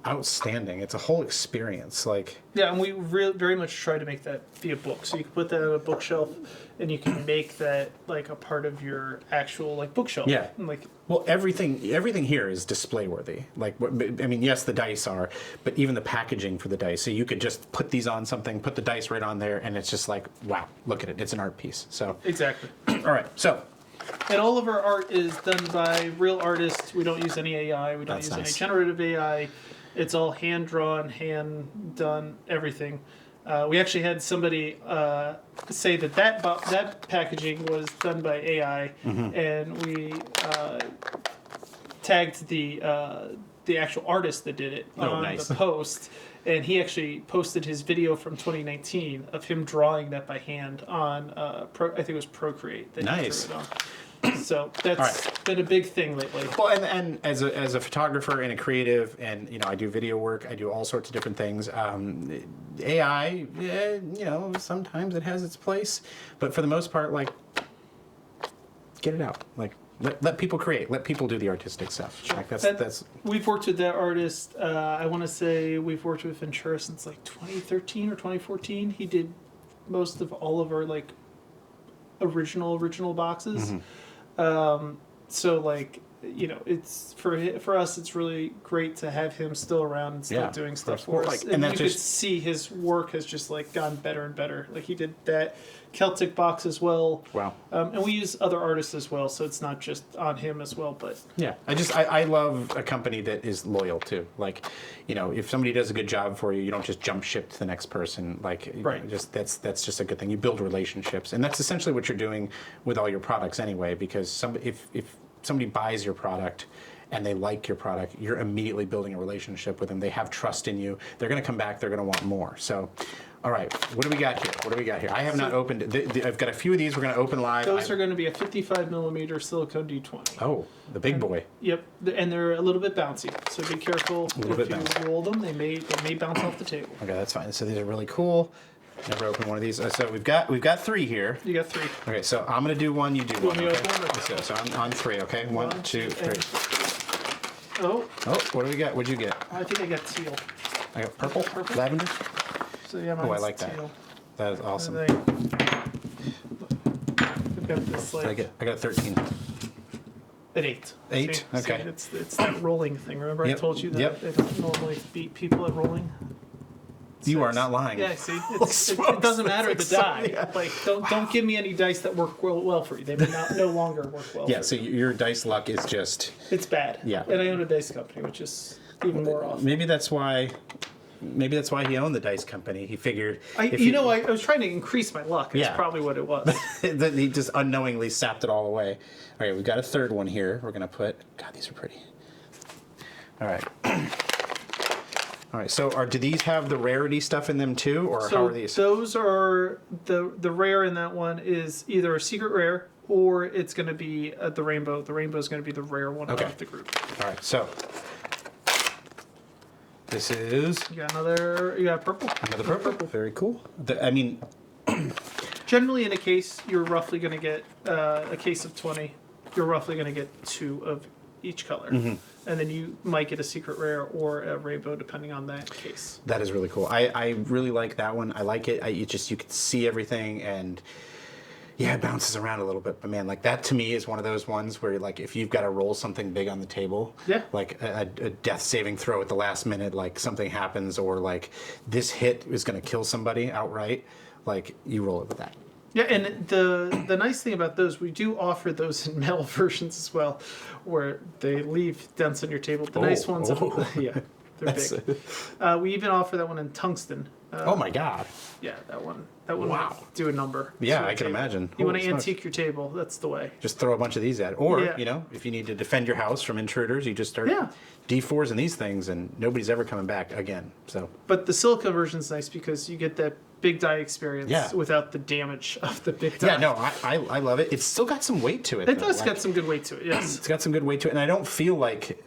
outstanding. It's a whole experience. Like, Yeah, and we very much try to make that be a book. So you can put that on a bookshelf, and you can make that like a part of your actual like bookshelf. Yeah. And, like, well, everything here is display worthy. Like, I mean, yes, the dice are, but even the packaging for the dice. So you could just put these on something, put the dice right on there, and it's just like, wow, look at it. It's an art piece. So, exactly. all right. So, And all of our art is done by real artists. We don't use any AI. We don't That's use any nice. generative AI. It's all hand drawn, hand done, everything. We actually had somebody say that packaging was done by AI, Mm-hmm. and we tagged the actual artist that did it on nice. the post. And he actually posted his video from 2019 of him drawing that by hand on, I think it was Procreate. That he Nice. drew it on. So that's right. been a big thing lately. well, and as a photographer and a creative, and I do video work, I do all sorts of different things. AI, sometimes it has its place, but for the most part, like, get it out, like, let people create. Let people do the artistic stuff. Like that's We've worked with that artist. I want to say we've worked with Ventura since like 2013 or 2014. He did most of all of our like original boxes. So like, you know, it's for us, it's really great to have him still around and still doing stuff for us. Like, and you could see his work has just like gotten better and better. Like he did that Celtic box as well. Wow. And we use other artists as well, so it's not just on him as well. But yeah, I love a company that is loyal too. Like, you know, if somebody does a good job for you, you don't just jump ship to the next person. Like, right. Just that's just a good thing. You build relationships, and that's essentially what you're doing with all your products anyway. Because if somebody buys your product and they like your product, you're immediately building a relationship with them. They have trust in you. They're going to come back. They're going to want more. So, all right, what do we got here? I have not opened. I've got a few of these. We're going to open live. Those are going to be a 55 millimeter silicone D20. Oh, the big boy. Yep, and they're a little bit bouncy, so be careful if you roll them. They may bounce off the table. Okay, that's fine. So these are really cool. Never opened one of these. So we've got 3 here. You got 3. Okay, so I'm gonna do one. You do one. me Okay? open one? Let's go. So I'm on 3. Okay, 1, 2, 3. Oh, What do we got? What'd you get? I think I got teal. I got purple, lavender. So yeah, mine's Oh, I like that. teal. That is awesome. And we've got this like I got 13. An 8. 8? See, Okay. it's that rolling thing. Remember I Yep, told you that yep. they don't normally beat people at rolling? You are not lying. Yeah, see, it doesn't matter the die. Like, don't give me any dice that work well for you. They may no longer work well. Yeah. for So your dice luck is just. It's bad. Yeah. And I own a dice company, which is even more awful. Maybe that's why he owned the dice company. He figured. I was trying to increase my luck. That's probably what it was. That he just unknowingly sapped it all away. All right, we've got a third one here. We're gonna put. God, these are pretty. All right. All right. So, do these have the rarity stuff in them too, or how are these? Those are the rare in that one is either a secret rare or it's going to be the rainbow. The rainbow is going to be the rare one out of the group. All right. So. This is You got purple. another purple. Very cool. Generally, in a case, you're roughly going to get a case of 20. You're roughly going to get 2 of each color, and then you might get a secret rare or a rainbow depending on that case. That is really cool. I really like that one. I like it. You can see everything, and yeah, it bounces around a little bit. But man, like that to me is one of those ones where like if you've got to roll something big on the table, like a death saving throw at the last minute, like something happens, or like this hit is going to kill somebody outright, like you roll it with that. Yeah, and the nice thing about those, we do offer those in metal versions as well, where they leave dents on your table. The nice ones, yeah, they're big. We even offer that one in tungsten. Oh my God! Yeah, that one would do a number. Yeah, I can imagine. You want to antique your table? That's the way. Just throw a bunch of these at, or if you need to defend your house from intruders, you just start D4s in these things, and nobody's ever coming back again. So, but the silica version's nice because you get that big die experience without the damage of the big die. Yeah, no, I love it. It's still got some weight to it. It does got some good weight to it. Yes, it's got some good weight to it, and I don't feel like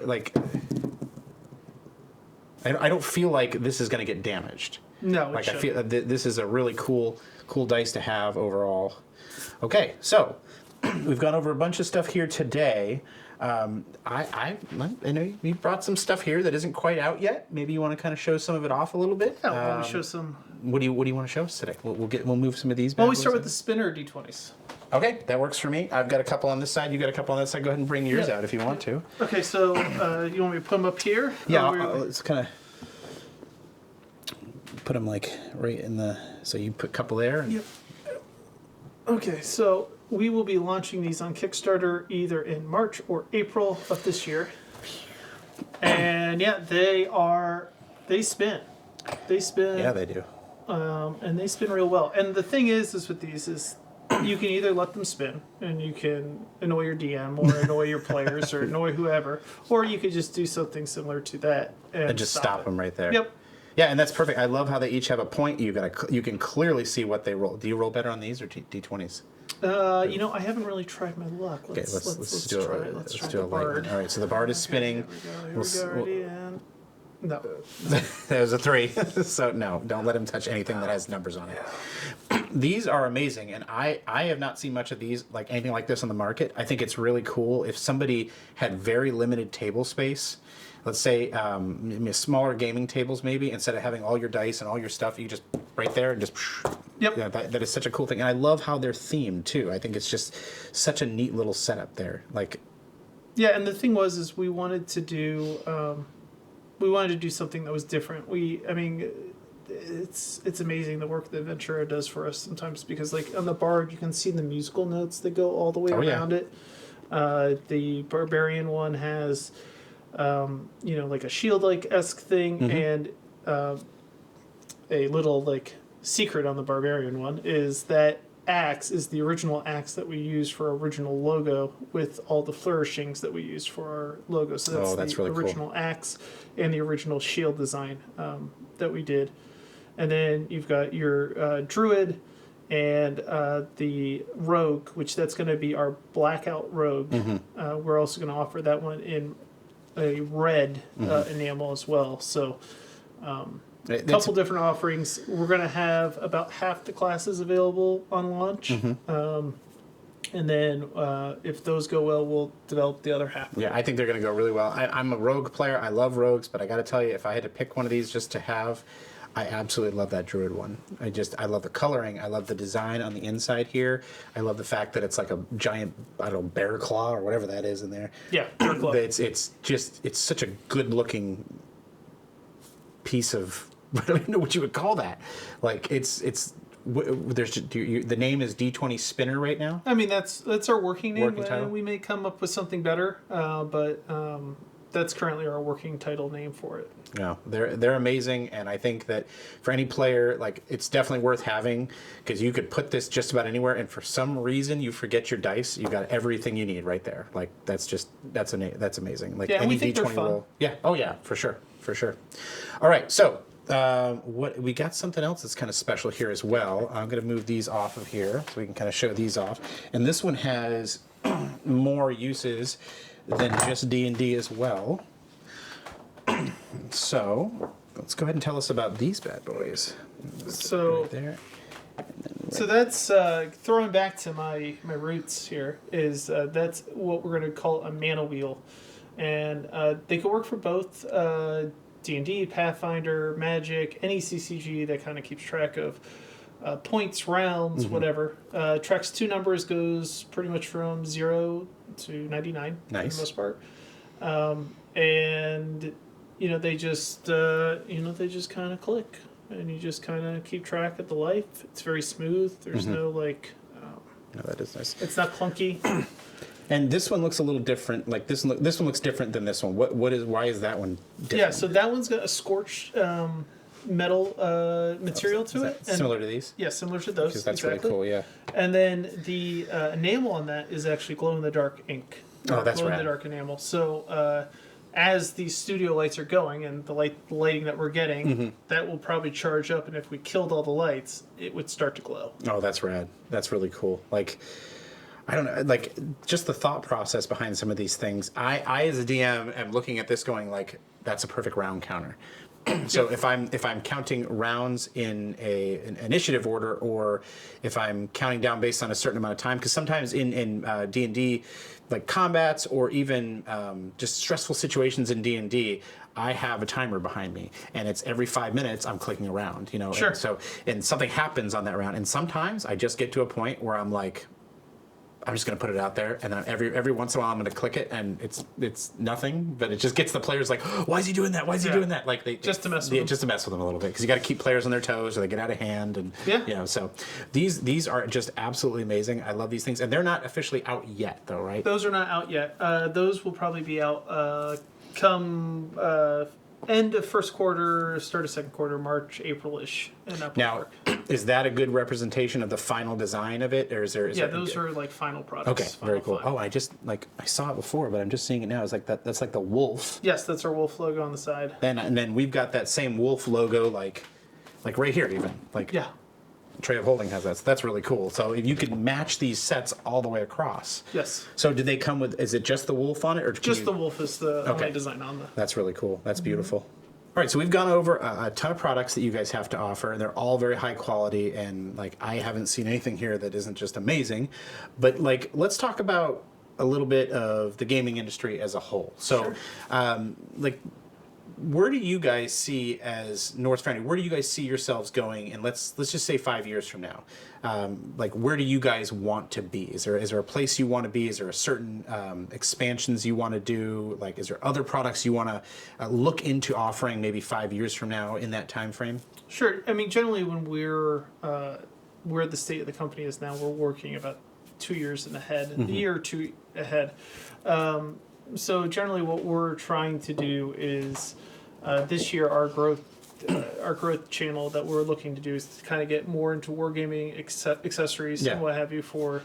I don't feel like this is going to get damaged. No, like I feel this is a really cool dice to have overall. Okay, so we've gone over a bunch of stuff here today. I know you brought some stuff here that isn't quite out yet. Maybe you want to kind of show some of it off a little bit. Yeah, let me show some. What do you want to show us today? We'll move some of these. Well, we start with the spinner D20s. Okay, that works for me. I've got a couple on this side. You got a couple on that side. Go ahead and bring yours out if you want to. Okay, so you want me to put them up here? Yeah, let's kind of put them like right in the. So you put a couple there. Yep. Okay, so we will be launching these on Kickstarter either in March or April of this year. And yeah, they spin. They spin. Yeah, they do. And they spin real well. And the thing is with these is you can either let them spin and you can annoy your DM or annoy your players or annoy whoever, or you could just do something similar to that and just stop them right there. Yep. Yeah, and that's perfect. I love how they each have a point. You can clearly see what they roll. Do you roll better on these or D20s? I haven't really tried my luck. Let's do try it. Let's do a bard. All right, so the bard is spinning. Here we go. Ready and no. There's a 3. So no, don't let him touch anything that has numbers on it. These are amazing, and I have not seen much of these, like anything like this on the market. I think it's really cool if somebody had very limited table space. Let's say smaller gaming tables, maybe, instead of having all your dice and all your stuff, you just right there and just. Yep. Yeah, that is such a cool thing, and I love how they're themed too. I think it's just such a neat little setup there. Like, yeah, and the thing is we wanted to do something that was different. I mean, it's amazing the work that Ventura does for us sometimes, because like on the bard you can see the musical notes that go all the way around it. The barbarian one has like a shield-like-esque thing, and a little like secret on the barbarian one is that axe is the original axe that we use for our original logo, with all the flourishings that we used for our logo. So that's the really original cool. Axe and the original shield design that we did. And then you've got your druid and the rogue, which that's going to be our blackout rogue. We're also going to offer that one in a red enamel as well. So a couple different offerings. We're going to have about half the classes available on launch. And then if those go well, we'll develop the other half. Yeah, I think they're going to go really well. I'm a rogue player. I love rogues, but I got to tell you, if I had to pick one of these just to have, I absolutely love that druid one. I love the coloring. I love the design on the inside here. I love the fact that it's like a giant, I don't know, bear claw or whatever that is in there. Yeah, bear claw. It's such a good looking piece of, I don't even know what you would call that. Like the name is D20 Spinner right now. I mean, that's our working name. Working title? We may come up with something better, but that's currently our working title name for it. No, they're amazing, and I think that for any player, like, it's definitely worth having, because you could put this just about anywhere, and for some reason you forget your dice, you got everything you need right there. Like, that's amazing. Like, Yeah, and any we think they're D20 fun. roll. Yeah. Oh yeah, for sure. All right, so what we got something else that's kind of special here as well. I'm going to move these off of here so we can kind of show these off, and this one has more uses than just D&D as well. So let's go ahead and tell us about these bad boys. So Right there. So that's throwing back to my roots here. Is that's what we're going to call a mana wheel, and they can work for both D&D, Pathfinder, Magic, any CCG that kind of keeps track of points, rounds, whatever. Tracks 2 numbers, goes pretty much from 0 to 99 for the most part, and they just kind of click. And you just kind of keep track of the life. It's very smooth. There's no No, that is nice. It's not clunky. And this one looks a little different. Like this one looks different than this one. Why is that one different? Yeah, so that one's got a scorched metal material to it. And, similar to these? Yeah, similar to those. Because that's exactly. really cool, yeah. And then the enamel on that is actually glow-in-the-dark ink. Oh, that's right. Glow-in-the-dark enamel. So as these studio lights are going and the lighting that we're getting, that will probably charge up. And if we killed all the lights, it would start to glow. Oh, that's rad. That's really cool. Like, I don't know, like, just the thought process behind some of these things. I as a DM am looking at this going like, that's a perfect round counter. So if I'm counting rounds in an initiative order, or if I'm counting down based on a certain amount of time, because sometimes in D&D, like combats or even just stressful situations in D&D, I have a timer behind me, and it's every 5 minutes I'm clicking around, Sure. And something happens on that round, and sometimes I just get to a point where I'm like, I'm just going to put it out there, and then every once in a while I'm going to click it, and it's nothing, but it just gets the players like, oh, why is he doing that? Why is he doing that? Like just to mess with them. Just to mess with them a little bit, because you got to keep players on their toes or they get out of hand, and so these are just absolutely amazing. I love these things, and they're not officially out yet, though, right? Those are not out yet. Those will probably be out come end of first quarter, start of second quarter, March, April-ish. Now, is that a good representation of the final design of it, or is there? Those are like final products. Okay, very cool. Oh, I saw it before, but I'm just seeing it now. It's like that. That's like the wolf. Yes, that's our wolf logo on the side. And then we've got that same wolf logo, like right here, even Yeah. Tray of Holding has that. So that's really cool. So if you could match these sets all the way across. Yes. So did they come with? Is it just the wolf on it, or Just the wolf is the only design on the. That's really cool. That's beautiful. All right, so we've gone over a ton of products that you guys have to offer, and they're all very high quality. And like, I haven't seen anything here that isn't just amazing. But like, let's talk about a little bit of the gaming industry as a whole. So, Sure. like, where do you guys see as Norse Foundry? Where do you guys see yourselves going? And let's just say 5 years from now, like, where do you guys want to be? Is there a place you want to be? Is there a certain expansions you want to do? Like, is there other products you want to look into offering maybe 5 years from now in that time frame? Sure. I mean, generally, when we're where the state of the company is now, we're working about 2 years ahead, a year or two ahead. So generally, what we're trying to do is this year our growth channel that we're looking to do is to kind of get more into wargaming accessories and what have you for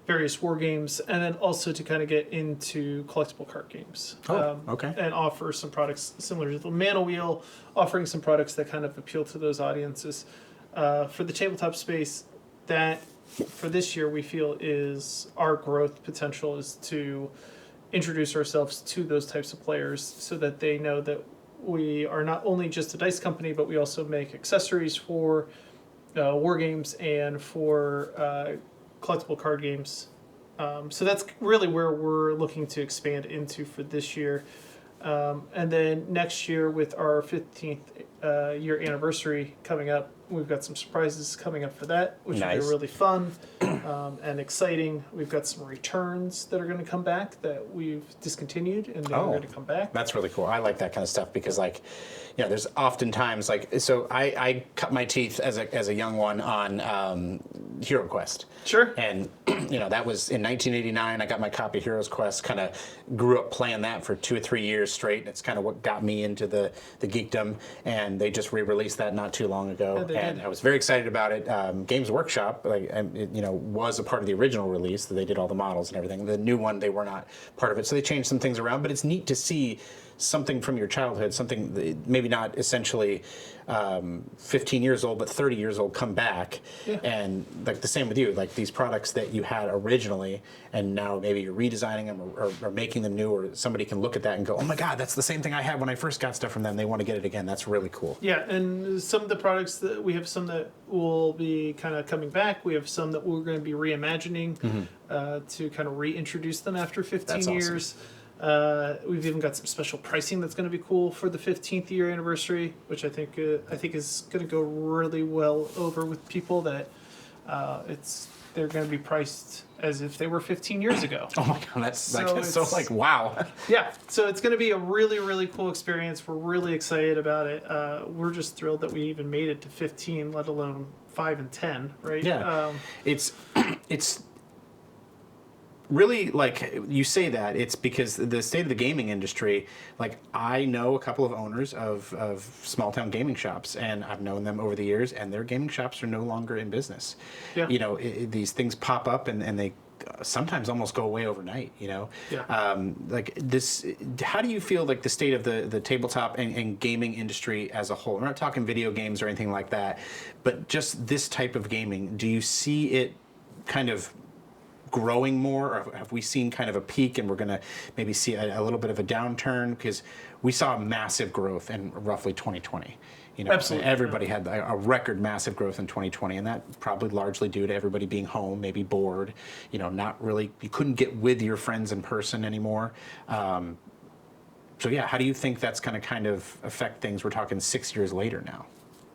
various war games, and then also to kind of get into collectible card games. Okay. And offer some products similar to the Mana Wheel, offering some products that kind of appeal to those audiences. For the tabletop space, that for this year we feel is our growth potential is to introduce ourselves to those types of players so that they know that we are not only just a dice company, but we also make accessories for war games and for collectible card games. So that's really where we're looking to expand into for this year. And then next year, with our 15th year anniversary coming up, we've got some surprises coming up for that, which will be really fun and exciting. We've got some returns that are going to come back that we've discontinued, and they're going to come back. That's really cool. I like that kind of stuff because, like, you know, there's oftentimes, like, so I cut my teeth as a young one on Hero Quest. Sure. And, you know, that was in 1989. I got my copy of Heroes Quest, kind of grew up playing that for 2 or 3 years straight. And it's kind of what got me into the geekdom. And they just re-released that not too long ago. And I was very excited about it. Games Workshop, was a part of the original release. They did all the models and everything. The new one, they were not part of it. So they changed some things around. But it's neat to see something from your childhood, something that maybe not essentially 15 years old, but 30 years old, come back. Yeah. And like the same with you, like these products that you had originally, and now maybe you're redesigning them or making them new, or somebody can look at that and go, oh my God, that's the same thing I had when I first got stuff from them. They want to get it again. That's really cool. Yeah, and some of the products that we have, some that will be kind of coming back. We have some that we're going to be reimagining to kind of reintroduce them after 15 years. Awesome. We've even got some special pricing that's going to be cool for the 15th year anniversary, which I think is going to go really well over with people. That they're going to be priced as if they were 15 years ago. Oh my God, that's so like wow. Yeah, so it's going to be a really, really cool experience. We're really excited about it. We're just thrilled that we even made it to 15, let alone 5 and 10. Right? Yeah, it's really, like you say that, it's because the state of the gaming industry, like I know a couple of owners of small town gaming shops, and I've known them over the years, and their gaming shops are no longer in business. Yeah. You know, these things pop up and they sometimes almost go away overnight, you know? Yeah. Like this, how do you feel like the state of the tabletop and gaming industry as a whole? We're not talking video games or anything like that, but just this type of gaming, do you see it kind of growing more, or have we seen kind of a peak and we're going to maybe see a little bit of a downturn? Because we saw massive growth in roughly 2020. You know, absolutely. Everybody had a record massive growth in 2020, and that probably largely due to everybody being home, maybe bored, you know, not really, you couldn't get with your friends in person anymore. So yeah, how do you think that's going to kind of affect things? We're talking 6 years later now.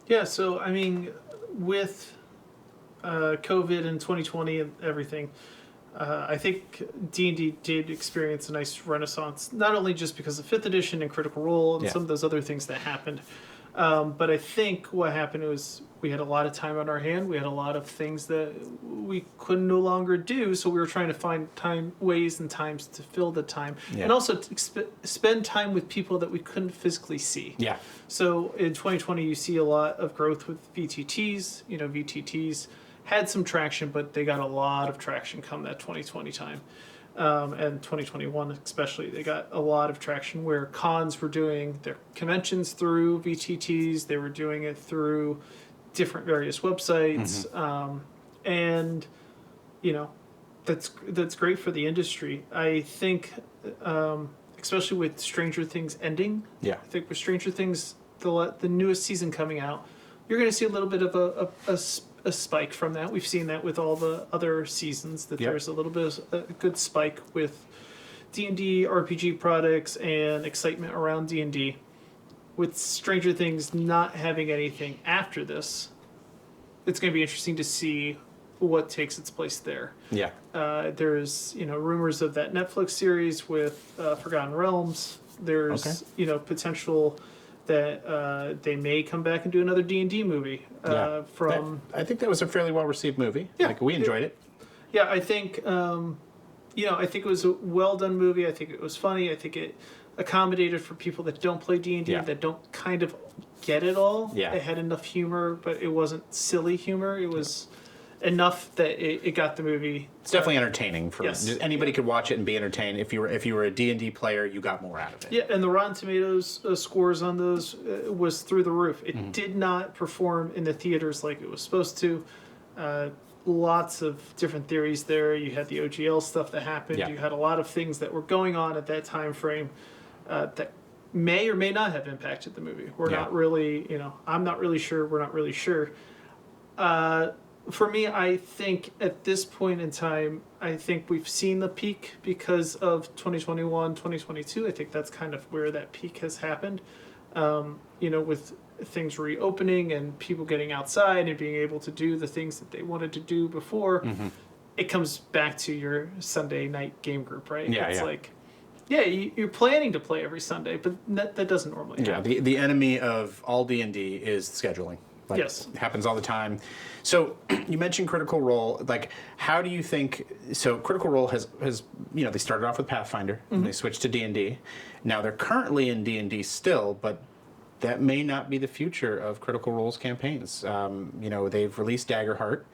Yeah, so I mean, with COVID and 2020 and everything, I think D&D did experience a nice renaissance, not only just because of 5th edition and Critical Role and some of those other things that happened, but I think what happened was we had a lot of time on our hand. We had a lot of things that we could no longer do, so we were trying to find ways and times to fill the time, and also to spend time with people that we couldn't physically see. Yeah. So in 2020, you see a lot of growth with VTTs. You know, VTTs had some traction, but they got a lot of traction come that 2020 time. And 2021 especially, they got a lot of traction where cons were doing their conventions through VTTs. They were doing it through different various websites. And, you know, that's great for the industry. I think, especially with Stranger Things ending, I think with Stranger Things the newest season coming out, you're going to see a little bit of a spike from that. We've seen that with all the other seasons, that Yep. there's a little bit of a good spike with D&D RPG products and excitement around D&D. With Stranger Things not having anything after this, it's going to be interesting to see what takes its place there. Yeah. There's rumors of that Netflix series with Forgotten Realms. There's potential that they may come back and do another D&D movie I think that was a fairly well received movie. Yeah. Like, we enjoyed it. Yeah, I think I think it was a well done movie. I think it was funny. I think it accommodated for people that don't play D&D, that don't kind of get it all. Yeah. It had enough humor, but it wasn't silly humor. It was enough that it got the movie. It's definitely entertaining for Yes. anybody could watch it and be entertained. If you were a D&D player, you got more out of it. Yeah, and the Rotten Tomatoes scores on those was through the roof. It did not perform in the theaters like it was supposed to. Lots of different theories there. You had the OGL stuff that happened. Yeah. You had a lot of things that were going on at that time frame that may or may not have impacted the movie. We're not really, I'm not really sure. We're not really sure. For me, I think at this point in time, I think we've seen the peak because of 2021, 2022. I think that's kind of where that peak has happened. With things reopening and people getting outside and being able to do the things that they wanted to do before, it comes back to your Sunday night game group, right? Yeah, it's like, you're planning to play every Sunday, but that doesn't normally happen. Yeah, the enemy of all D&D is scheduling. Like, Yes. It happens all the time. So you mentioned Critical Role. Like, how do you think? So Critical Role has they started off with Pathfinder and they switched to D&D. Now they're currently in D&D still, but that may not be the future of Critical Role's campaigns. They've released Daggerheart,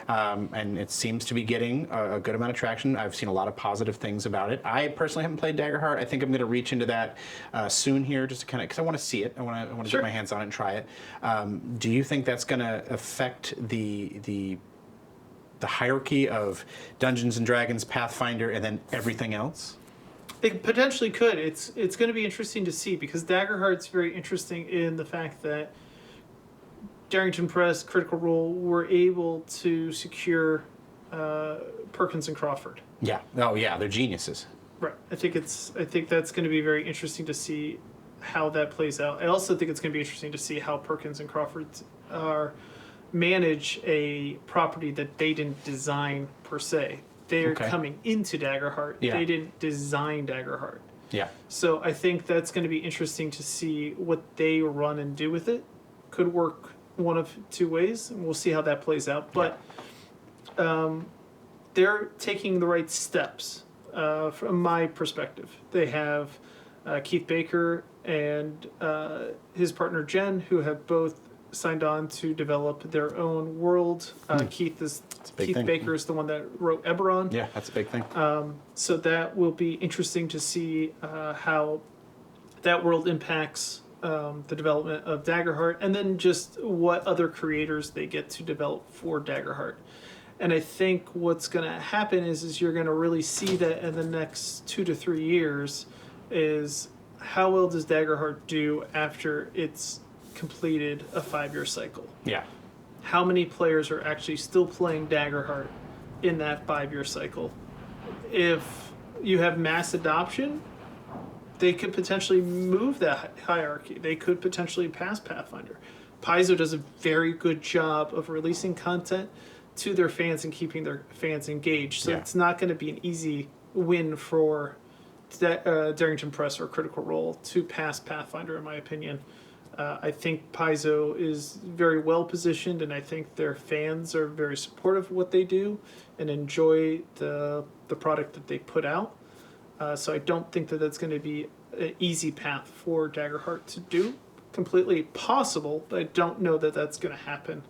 and it seems to be getting a good amount of traction. I've seen a lot of positive things about it. I personally haven't played Daggerheart. I think I'm going to reach into that soon here, just to kind of, because I want to see it. I want to get my hands on it and try it. Do you think that's going to affect the hierarchy of Dungeons and Dragons, Pathfinder, and then everything else? It potentially could. It's going to be interesting to see, because Daggerheart's very interesting in the fact that Darrington Press, Critical Role, were able to secure Perkins and Crawford. Yeah. Oh, yeah. They're geniuses. Right. I think that's going to be very interesting to see how that plays out. I also think it's going to be interesting to see how Perkins and Crawford manage a property that they didn't design per se. They're coming into Daggerheart. Yeah. They didn't design Daggerheart. Yeah. So I think that's going to be interesting to see what they run and do with it. Could work one of two ways, and we'll see how that plays out. But they're taking the right steps from my perspective. They have Keith Baker and his partner Jen, who have both signed on to develop their own world. Keith Baker is the one that wrote Eberron. Yeah, that's a big thing. So that will be interesting to see how that world impacts the development of Daggerheart, and then just what other creators they get to develop for Daggerheart. And I think what's going to happen is you're going to really see that in the next 2 to 3 years is how well does Daggerheart do after it's completed a 5-year cycle. Yeah. How many players are actually still playing Daggerheart in that 5-year cycle? If you have mass adoption, they could potentially move that hierarchy. They could potentially pass Pathfinder. Paizo does a very good job of releasing content to their fans and keeping their fans engaged. So it's not going to be an easy win for Darrington Press or Critical Role to pass Pathfinder, in my opinion. I think Paizo is very well positioned, and I think their fans are very supportive of what they do and enjoy the product that they put out. So I don't think that that's going to be an easy path for Daggerheart to do. Completely possible, but I don't know that that's going to happen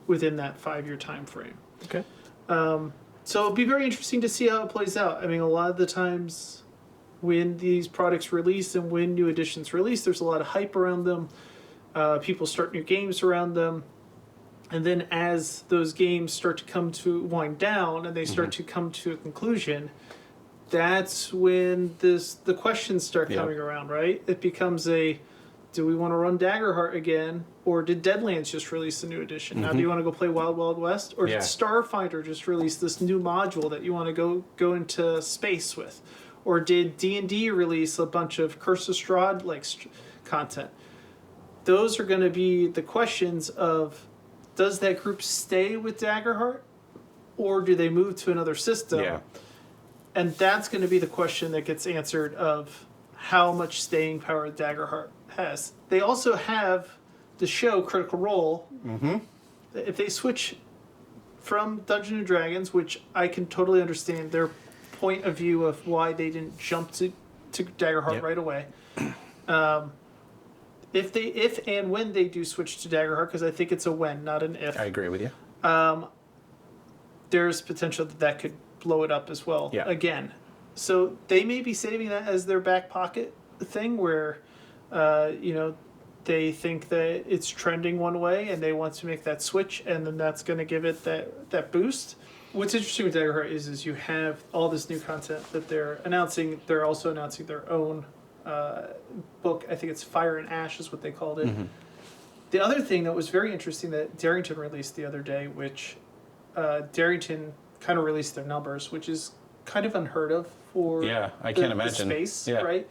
within that 5-year time frame. Okay. So it'll be very interesting to see how it plays out. I mean, a lot of the times when these products release and when new editions release, there's a lot of hype around them. People start new games around them. And then as those games start to come to wind down and they start to come to a conclusion, that's when the questions start coming around, right? It becomes do we want to run Daggerheart again? Or did Deadlands just release a new edition? Now, do you want to go play Wild Wild West? Or did Starfighter just release this new module that you want to go into space with? Or did D&D release a bunch of Curse of Strahd content? Those are going to be the questions of, does that group stay with Daggerheart? Or do they move to another system? Yeah. And that's going to be the question that gets answered of how much staying power Daggerheart has. They also have the show Critical Role. Mm-hmm. If they switch from Dungeons and Dragons, which I can totally understand their point of view of why they didn't jump to Daggerheart right away. If and when they do switch to Daggerheart, because I think it's a when, not an if. I agree with you. There's potential that could blow it up as well. Yeah. Again, so they may be saving that as their back pocket thing, where they think that it's trending one way and they want to make that switch, and then that's going to give it that boost. What's interesting with Daggerheart is you have all this new content that they're announcing. They're also announcing their own book. I think it's Fire and Ash is what they called it. Mm-hmm. The other thing that was very interesting that Darrington released the other day, which Darrington kind of released their numbers, which is kind of unheard of for I can't imagine. The space, right?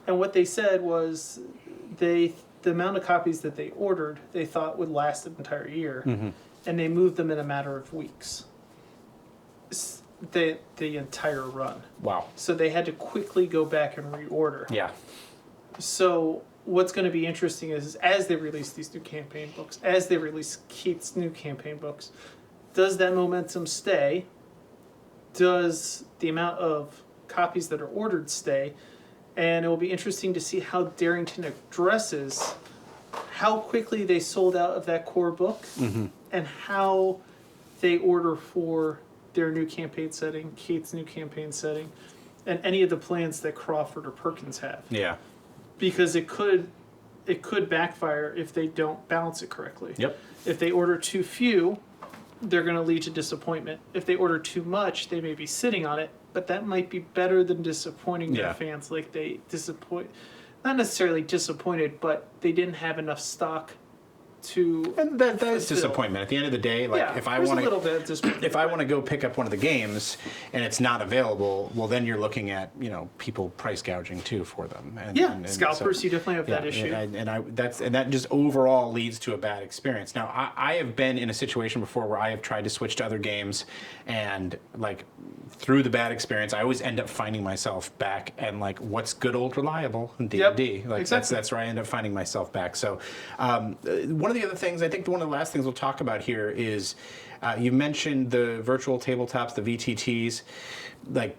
And what they said was the amount of copies that they ordered, they thought would last an entire year, and they moved them in a matter of weeks. The entire run. Wow. So they had to quickly go back and reorder. Yeah. So what's going to be interesting is as they release these new campaign books, as they release Keith's new campaign books, does that momentum stay? Does the amount of copies that are ordered stay? And it will be interesting to see how Darrington addresses how quickly they sold out of that core book and how they order for their new campaign setting, Kate's new campaign setting, and any of the plans that Crawford or Perkins have. Yeah. Because it could backfire if they don't balance it correctly. Yep. If they order too few, they're going to lead to disappointment. If they order too much, they may be sitting on it, but that might be better than disappointing their fans. Like they not necessarily disappointed, but they didn't have enough stock to. And that is disappointment. At the end of the day, like if I want to go pick up one of the games and it's not available, well then you're looking at people price gouging too for them. And scalpers, so, you definitely have that issue. And that just overall leads to a bad experience. Now I have been in a situation before where I have tried to switch to other games, and like through the bad experience, I always end up finding myself back and like what's good old reliable in D&D. Like exactly. That's where I end up finding myself back. So one of the other things, I think one of the last things we'll talk about here is you mentioned the virtual tabletops, the VTTs. Like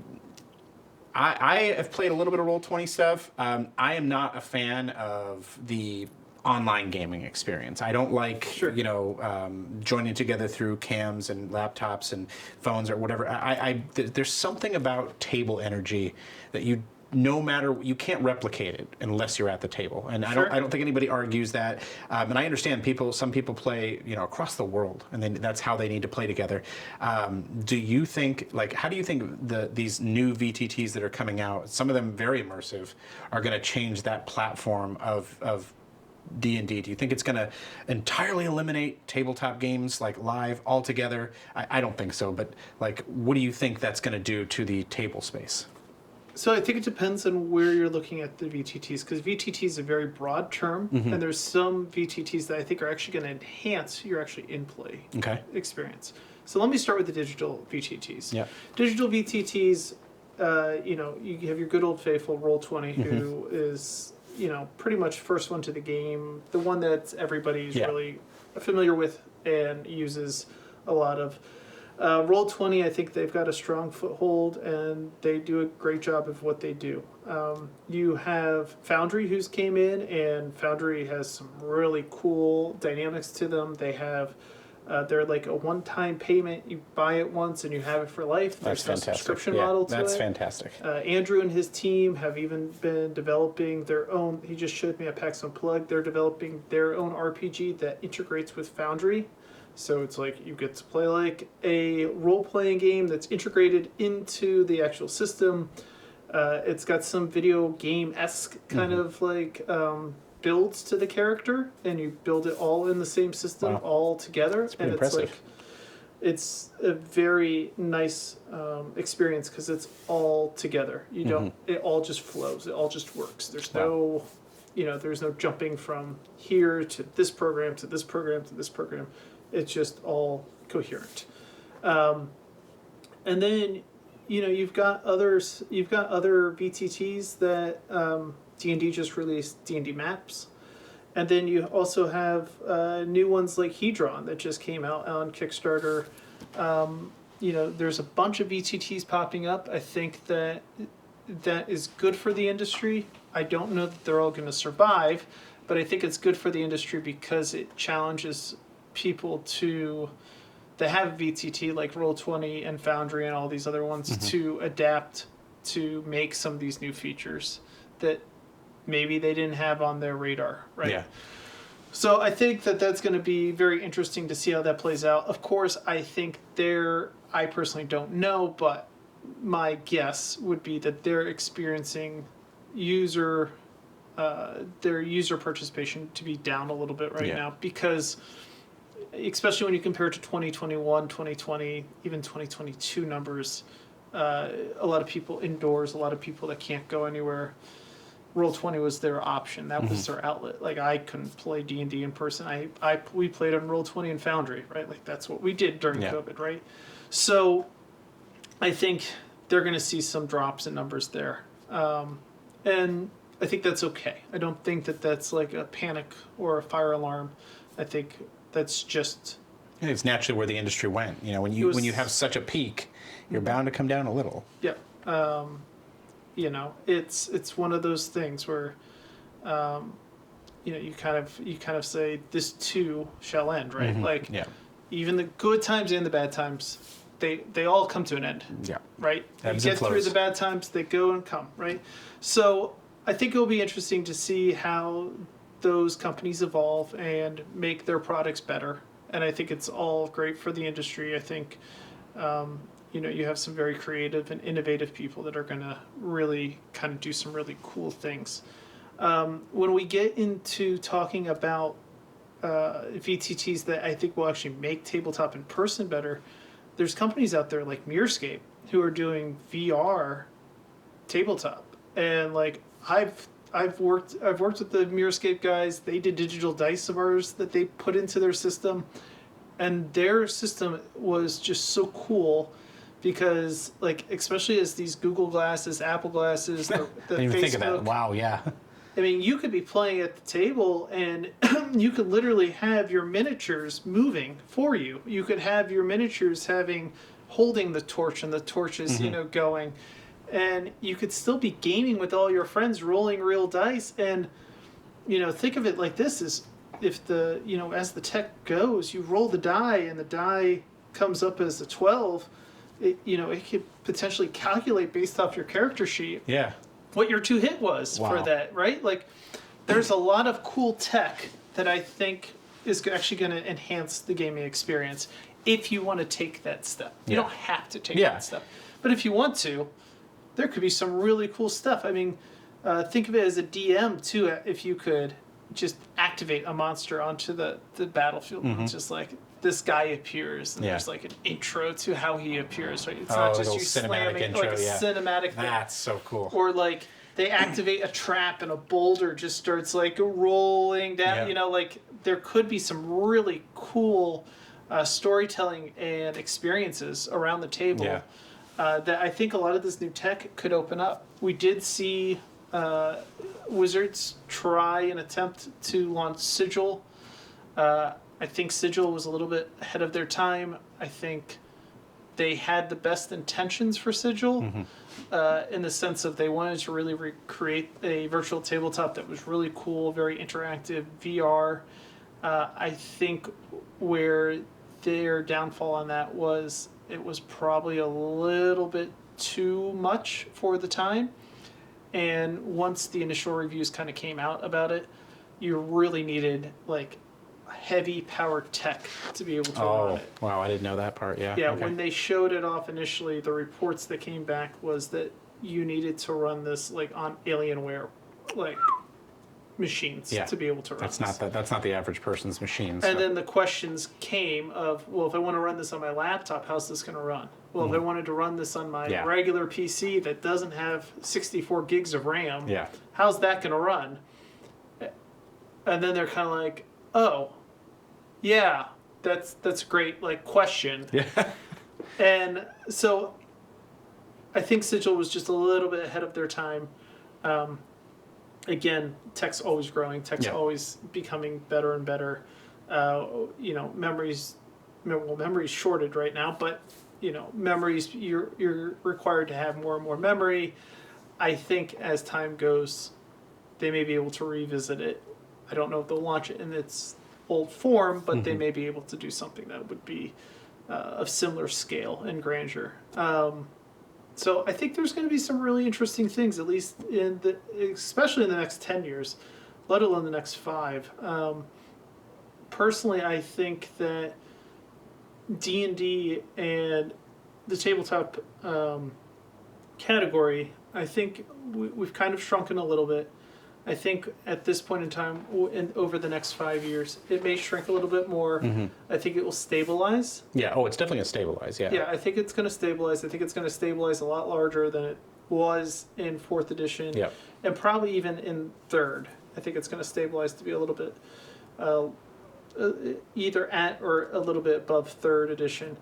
I have played a little bit of Roll20 stuff. I am not a fan of the online gaming experience. I don't like, joining together through cams and laptops and phones or whatever. There's something about table energy that you can't replicate it unless you're at the table. And I don't think anybody argues that. And I understand some people play, across the world, and then that's how they need to play together. Do you think, how do you think these new VTTs that are coming out, some of them very immersive, are going to change that platform of D&D? Do you think it's going to entirely eliminate tabletop games live altogether? I don't think so, but what do you think that's going to do to the table space? So I think it depends on where you're looking at the VTTs, because VTT is a very broad term, and there's some VTTs that I think are actually going to enhance your actually in-play experience. So let me start with the digital VTTs. Yeah. Digital VTTs, you have your good old faithful Roll20, who is pretty much first one to the game, the one that everybody's really familiar with and uses a lot of. Roll20, I think they've got a strong foothold, and they do a great job of what they do. You have Foundry, who's came in, and Foundry has some really cool dynamics to them. They have they're like a one-time payment. You buy it once and you have it for life. There's a subscription model to it. That's fantastic. Andrew and his team have even been developing their own. He just showed me at PAX Unplugged. They're developing their own RPG that integrates with Foundry. So it's like you get to play like a role-playing game that's integrated into the actual system. It's got some video game-esque kind of builds to the character, and you build it all in the same system, all together. It's pretty and impressive. It's a very nice experience because it's all together. You don't. It all just flows. It all just works. There's no, there's no jumping from here to this program to this program to this program. It's just all coherent. And then, you've got others. You've got other VTTs that D&D just released D&D maps. And then you also have new ones like Hedron that just came out on Kickstarter. There's a bunch of VTTs popping up. I think that is good for the industry. I don't know that they're all going to survive, but I think it's good for the industry because it challenges people that have VTT like Roll20 and Foundry and all these other ones to adapt to make some of these new features that maybe they didn't have on their radar, right? Yeah. So I think that that's going to be very interesting to see how that plays out. Of course, I think I personally don't know, but my guess would be that they're experiencing their user participation to be down a little bit right now because, especially when you compare it to 2021, 2020, even 2022 numbers, a lot of people indoors, a lot of people that can't go anywhere. Roll20 was their option. That was their outlet. Like, I couldn't play D&D in person. We played on Roll20 and Foundry, right? Like, that's what we did during COVID, right? So I think they're going to see some drops in numbers there. And I think that's okay. I don't think that that's like a panic or a fire alarm. I think that's just... It's naturally where the industry went. When you have such a peak, you're bound to come down a little. Yeah. It's one of those things where, you kind of say this too shall end, right? Even the good times and the bad times, they all come to an end. Yeah. Right. You get through the bad times, they go and come. Right. So I think it'll be interesting to see how those companies evolve and make their products better. And I think it's all great for the industry. I think. You have some very creative and innovative people that are going to really kind of do some really cool things. When we get into talking about VTTs that I think will actually make tabletop in person better, there's companies out there like Mirrorscape who are doing VR tabletop, and like I've worked with the Mirrorscape guys. They did digital dice of ours that they put into their system, and their system was just so cool. Because, like, especially as these Google glasses, Apple glasses, the I didn't even think of that. Facebook, Wow, yeah. I mean, you could be playing at the table, and you could literally have your miniatures moving for you. You could have your miniatures holding the torch, and the torch is, going. And you could still be gaming with all your friends, rolling real dice. And, think of it like this: is if as the tech goes, you roll the die, and the die comes up as a 12. It could potentially calculate based off your character sheet what your 2-hit was for that, right? Like, there's a lot of cool tech that I think is actually going to enhance the gaming experience if you want to take that step. You don't have to take that step. But if you want to, there could be some really cool stuff. I mean, think of it as a DM, too, if you could just activate a monster onto the battlefield. It's just like... this guy appears, and there's like an intro to how he appears, right? It's not just you slamming, intro, like a cinematic thing. That's so cool. Or like they activate a trap and a boulder just starts like rolling down. Like there could be some really cool storytelling and experiences around the table that I think a lot of this new tech could open up. We did see Wizards try and attempt to launch Sigil. I think Sigil was a little bit ahead of their time. I think they had the best intentions for Sigil in the sense of they wanted to really recreate a virtual tabletop that was really cool, very interactive, VR. I think where their downfall on that was it was probably a little bit too much for the time. And once the initial reviews kind of came out about it, you really needed like heavy power tech to be able to run it. Wow, I didn't know that part. When they showed it off initially, the reports that came back was that you needed to run this like on Alienware, like machines Yeah. to be able to run this. That's not the average person's machine. And then the questions came of, well, if I want to run this on my laptop, how's this going to run? Well, if I wanted to run this on my Yeah. regular PC that doesn't have 64 gigs of RAM, Yeah. how's that going to run? And then they're kind of like, oh, yeah, that's a great like question. Yeah. And so I think Sigil was just a little bit ahead of their time. Again, tech's always growing. Tech's Yeah. always becoming better and better. Memory's shorted right now, but memories you're required to have more and more memory. I think as time goes, they may be able to revisit it. I don't know if they'll launch it in its old form, but they may be able to do something that would be of similar scale and grandeur. So I think there's going to be some really interesting things, at least especially in the next 10 years, let alone the next 5. Personally, I think that D&D and the tabletop category, I think we've kind of shrunken a little bit. I think at this point in time, over the next 5 years, it may shrink a little bit more. I think it will stabilize. Yeah. Oh, it's definitely going to stabilize. Yeah. Yeah, I think it's going to stabilize. I think it's going to stabilize a lot larger than it was in 4th edition. Yep. And probably even in 3rd. I think it's going to stabilize to be a little bit either at or a little bit above 3rd edition.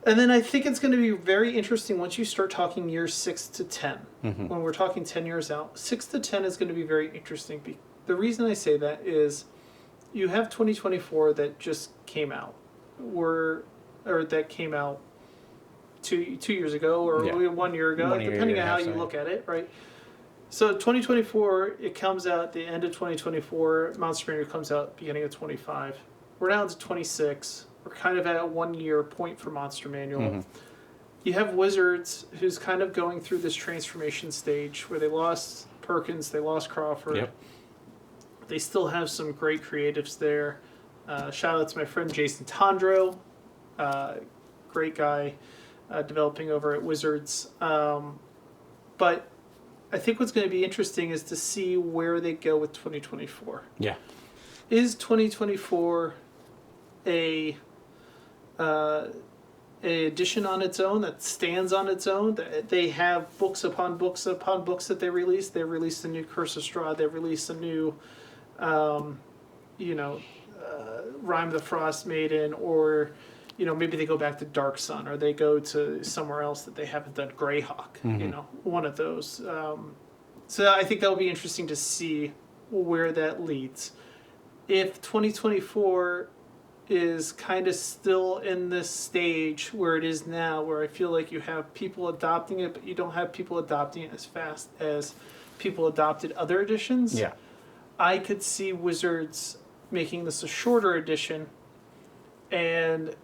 And then I think it's going to be very interesting once you start talking years 6 to 10. When we're talking 10 years out, 6 to 10 is going to be very interesting. The reason I say that is you have 2024 that just came out, that came out two years ago or 1 year ago, depending on how you look at it, right? So 2024, it comes out at the end of 2024. Monster Manual comes out beginning of 25. We're down to 26. We're kind of at a 1 year point for Monster Manual. You have Wizards, who's kind of going through this transformation stage where they lost Perkins, they lost Crawford. Yep. They still have some great creatives there. Shout out to my friend Jason Tondro, great guy, developing over at Wizards. But I think what's going to be interesting is to see where they go with 2024. Yeah. Is 2024 a edition on its own that stands on its own? That they have books upon books upon books that they release. They released a new Curse of Strahd. They released a new, Rime of the Frost Maiden, or maybe they go back to Dark Sun, or they go to somewhere else that they haven't done. Greyhawk, one of those. So I think that'll be interesting to see where that leads. If 2024 is kind of still in this stage where it is now, where I feel like you have people adopting it, but you don't have people adopting it as fast as people adopted other editions. Yeah. I could see Wizards making this a shorter edition and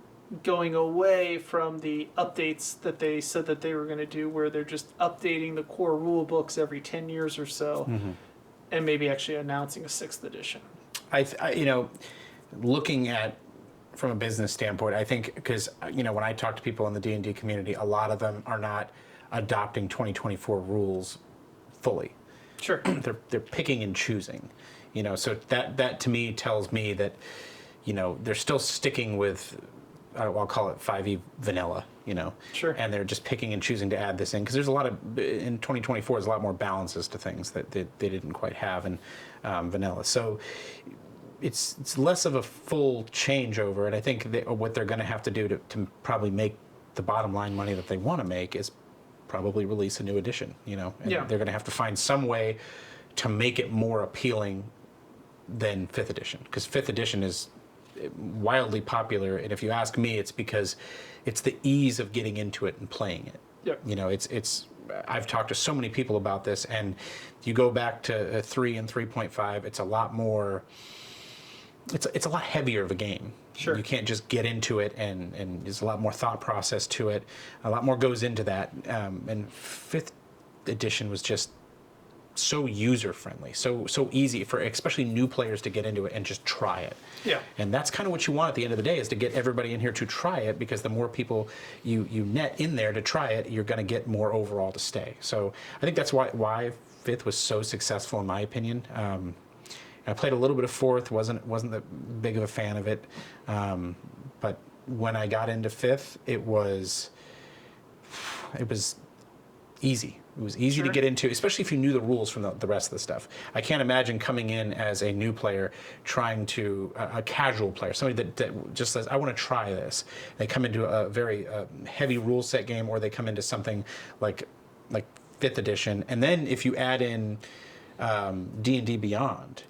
going away from the updates that they said that they were going to do, where they're just updating the core rule books every 10 years or so, and maybe actually announcing a 6th edition. Looking at from a business standpoint, I think because when I talk to people in the D&D community, a lot of them are not adopting 2024 rules fully. Sure. They're picking and choosing, So that to me tells me that they're still sticking with I'll call it 5e vanilla, Sure. And they're just picking and choosing to add this in because there's a lot of in 2024 there's a lot more balances to things that they didn't quite have in vanilla. So it's less of a full changeover, and I think what they're going to have to do to probably make the bottom line money that they want to make is probably release a new edition, and they're going to have to find some way to make it more appealing than 5th edition, because 5th edition is wildly popular, and if you ask me, it's because it's the ease of getting into it and playing it. Yep. It's I've talked to so many people about this, and you go back to 3 and 3.5, it's a lot more. It's a lot heavier of a game. Sure. You can't just get into it, and there's a lot more thought process to it. A lot more goes into that. And 5th edition was just so user friendly, so easy for especially new players to get into it and just try it. Yeah. And that's kind of what you want at the end of the day, is to get everybody in here to try it, because the more people you net in there to try it, you're going to get more overall to stay. So I think that's why 5th was so successful, in my opinion. I played a little bit of fourth. wasn't that big of a fan of it, but when I got into fifth, it was easy. It was easy to get into, especially if you knew the rules from the rest of the stuff. I can't imagine coming in as a new player, trying to, a casual player, somebody that just says, I want to try this. They come into a very heavy rule set game, or they come into something like 5th edition. And then if you add in D&D Beyond,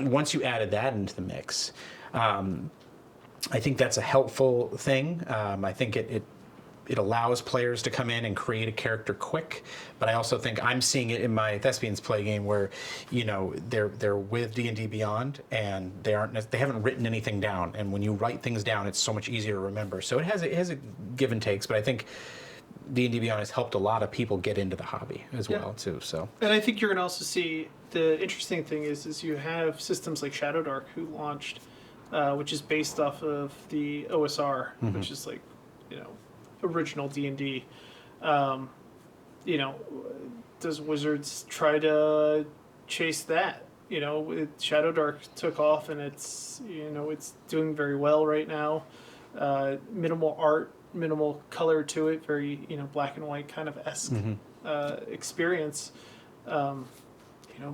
once you added that into the mix, I think that's a helpful thing. I think it allows players to come in and create a character quick, but I also think I'm seeing it in my Thespians play game where, they're with D&D Beyond and they haven't written anything down, and when you write things down, it's so much easier to remember. So it has a give and takes, but I think D&D Beyond has helped a lot of people get into the hobby as well too. So, and I think you're going to also see the interesting thing is you have systems like Shadow Dark who launched, which is based off of the OSR, which is like, original D&D. Does Wizards try to chase that? Shadow Dark took off and it's doing very well right now. Minimal art, minimal color to it, very black and white kind of esque experience.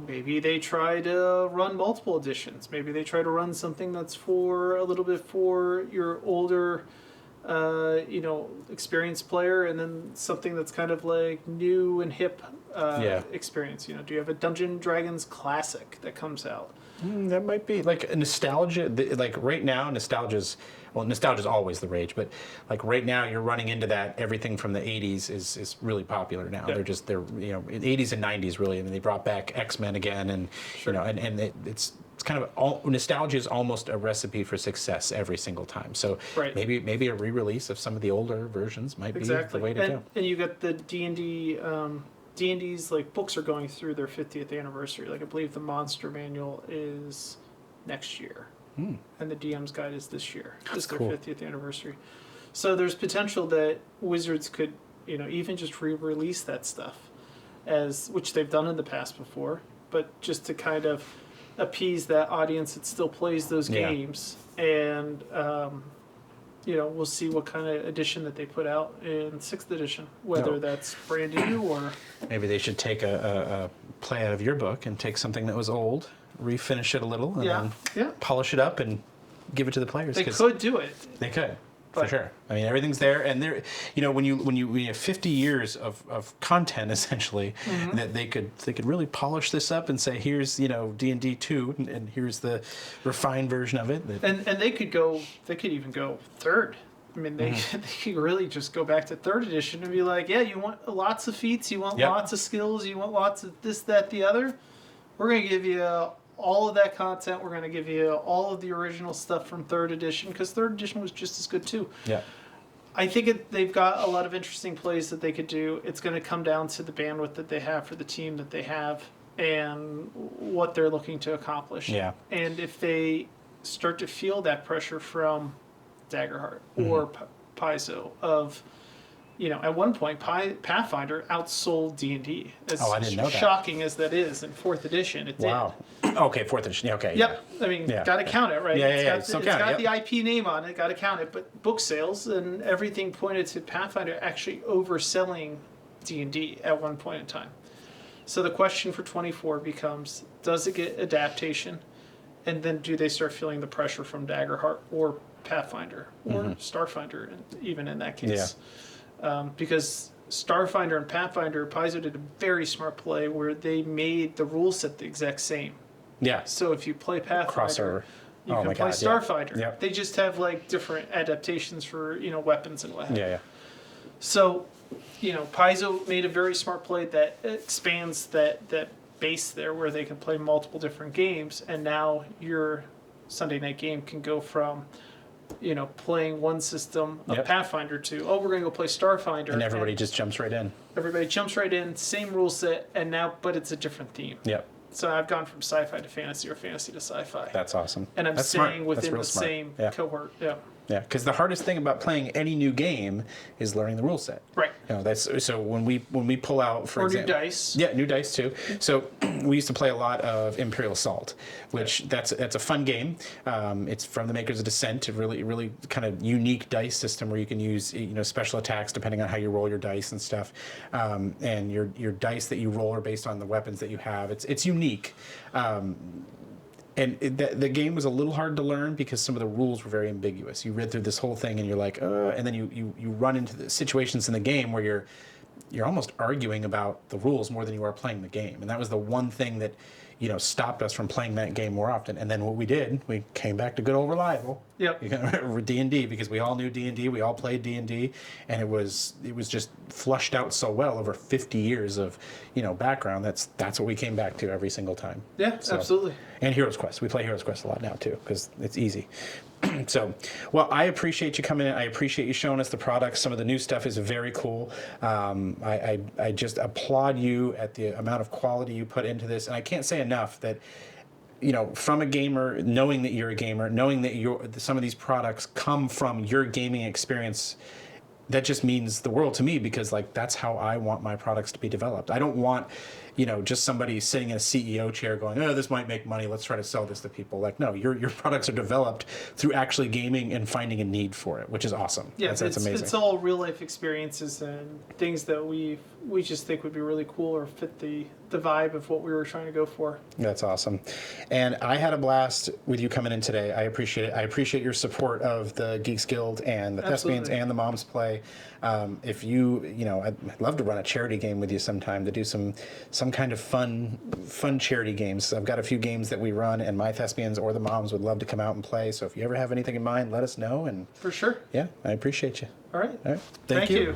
Maybe they try to run multiple editions. Maybe they try to run something that's for a little bit for your older experienced player, and then something that's kind of like new and hip experience. Do you have a Dungeons & Dragons classic that comes out? That might be like a nostalgia. Like right now, nostalgia's always the rage, but like right now, you're running into that. Everything from the '80s is really popular now. They're in '80s and '90s really, and they brought back X-Men again, and it's kind of nostalgia is almost a recipe for success every single time. So maybe a re-release of some of the older versions might be the way to go. And you got the D&D's like books are going through their 50th anniversary. Like I believe the Monster Manual is next year, and the DM's Guide is this year. It's their 50th anniversary. So there's potential that Wizards could even just re-release that stuff, which they've done in the past before, but just to kind of appease that audience that still plays those games, and we'll see what kind of edition that they put out in 6th edition, whether that's brand new or maybe they should take a play out of your book and take something that was old, refinish it a little, and then polish it up and give it to the players. They could do it. They could. For sure. I mean, everything's there, and there. When you have 50 years of content essentially, that they could really polish this up and say, here's D&D 2, and here's the refined version of it. And they could even go 3rd. I mean, they could really just go back to 3rd edition and be like, you want lots of feats, you want lots of skills, you want lots of this, that, the other. We're going to give you all of that content. We're going to give you all of the original stuff from 3rd edition, because 3rd edition was just as good too. Yeah. I think they've got a lot of interesting plays that they could do. It's going to come down to the bandwidth that they have for the team that they have and what they're looking to accomplish. Yeah. And if they start to feel that pressure from Daggerheart or Paizo of, at one point, Pathfinder outsold D&D. As I didn't know that. Shocking as that is, in 4th edition, it did. Wow. Okay, 4th edition. Okay. Yep. I mean, got to count it, right? It's got it. the IP name on it. Got to count it. But book sales and everything pointed to Pathfinder actually overselling D&D at one point in time. So the question for 24 becomes: does it get adaptation, and then do they start feeling the pressure from Daggerheart or Pathfinder or Starfinder, even in that case? Yeah. Because Starfinder and Pathfinder, Paizo did a very smart play where they made the rule set the exact same. Yeah. So if you play Pathfinder, you can play Starfinder. Yeah. They just have like different adaptations for weapons and what have you. Yeah. So, Paizo made a very smart play that expands that base there where they can play multiple different games, and now your Sunday night game can go from playing one system of Pathfinder to, we're going to go play Starfinder. And everybody just jumps right in. Everybody jumps right in, same rule set, but it's a different theme. Yep. So I've gone from sci-fi to fantasy or fantasy to sci-fi. That's awesome. And I'm staying within the same cohort. Yeah. Yeah, because the hardest thing about playing any new game is learning the rule set. Right. You know, that's so when we pull out, for example, new dice. Yeah, new dice too. So we used to play a lot of Imperial Assault, which that's a fun game. It's from the makers of Descent, a really kind of unique dice system where you can use special attacks depending on how you roll your dice and stuff, and your dice that you roll are based on the weapons that you have. It's unique. And the game was a little hard to learn because some of the rules were very ambiguous. You read through this whole thing and you're like, and then you run into the situations in the game where you're almost arguing about the rules more than you are playing the game. And that was the one thing that stopped us from playing that game more often. And then what we did, we came back to good old reliable. Yep. D&D, because we all knew D&D, we all played D&D, and it was just flushed out so well over 50 years of background. That's what we came back to every single time. Yeah, so, absolutely. And Heroes Quest. We play Heroes Quest a lot now too because it's easy. So, well, I appreciate you coming in. I appreciate you showing us the products. Some of the new stuff is very cool. I just applaud you at the amount of quality you put into this. And I can't say enough that, from a gamer, knowing that you're a gamer, knowing that some of these products come from your gaming experience, that just means the world to me because that's how I want my products to be developed. I don't want just somebody sitting in a CEO chair going, oh, this might make money, let's try to sell this to people. No, your products are developed through actually gaming and finding a need for it, which is awesome. Yeah, that's amazing. It's all real life experiences and things that we just think would be really cool or fit the vibe of what we were trying to go for. That's awesome. And I had a blast with you coming in today. I appreciate it. I appreciate your support of the Geeks Guild and the Thespians and the Moms Play. If I'd love to run a charity game with you sometime to do some kind of fun charity games. I've got a few games that we run, and my Thespians or the Moms would love to come out and play. So if you ever have anything in mind, let us know. And for sure. Yeah, I appreciate you. All right. Thank you.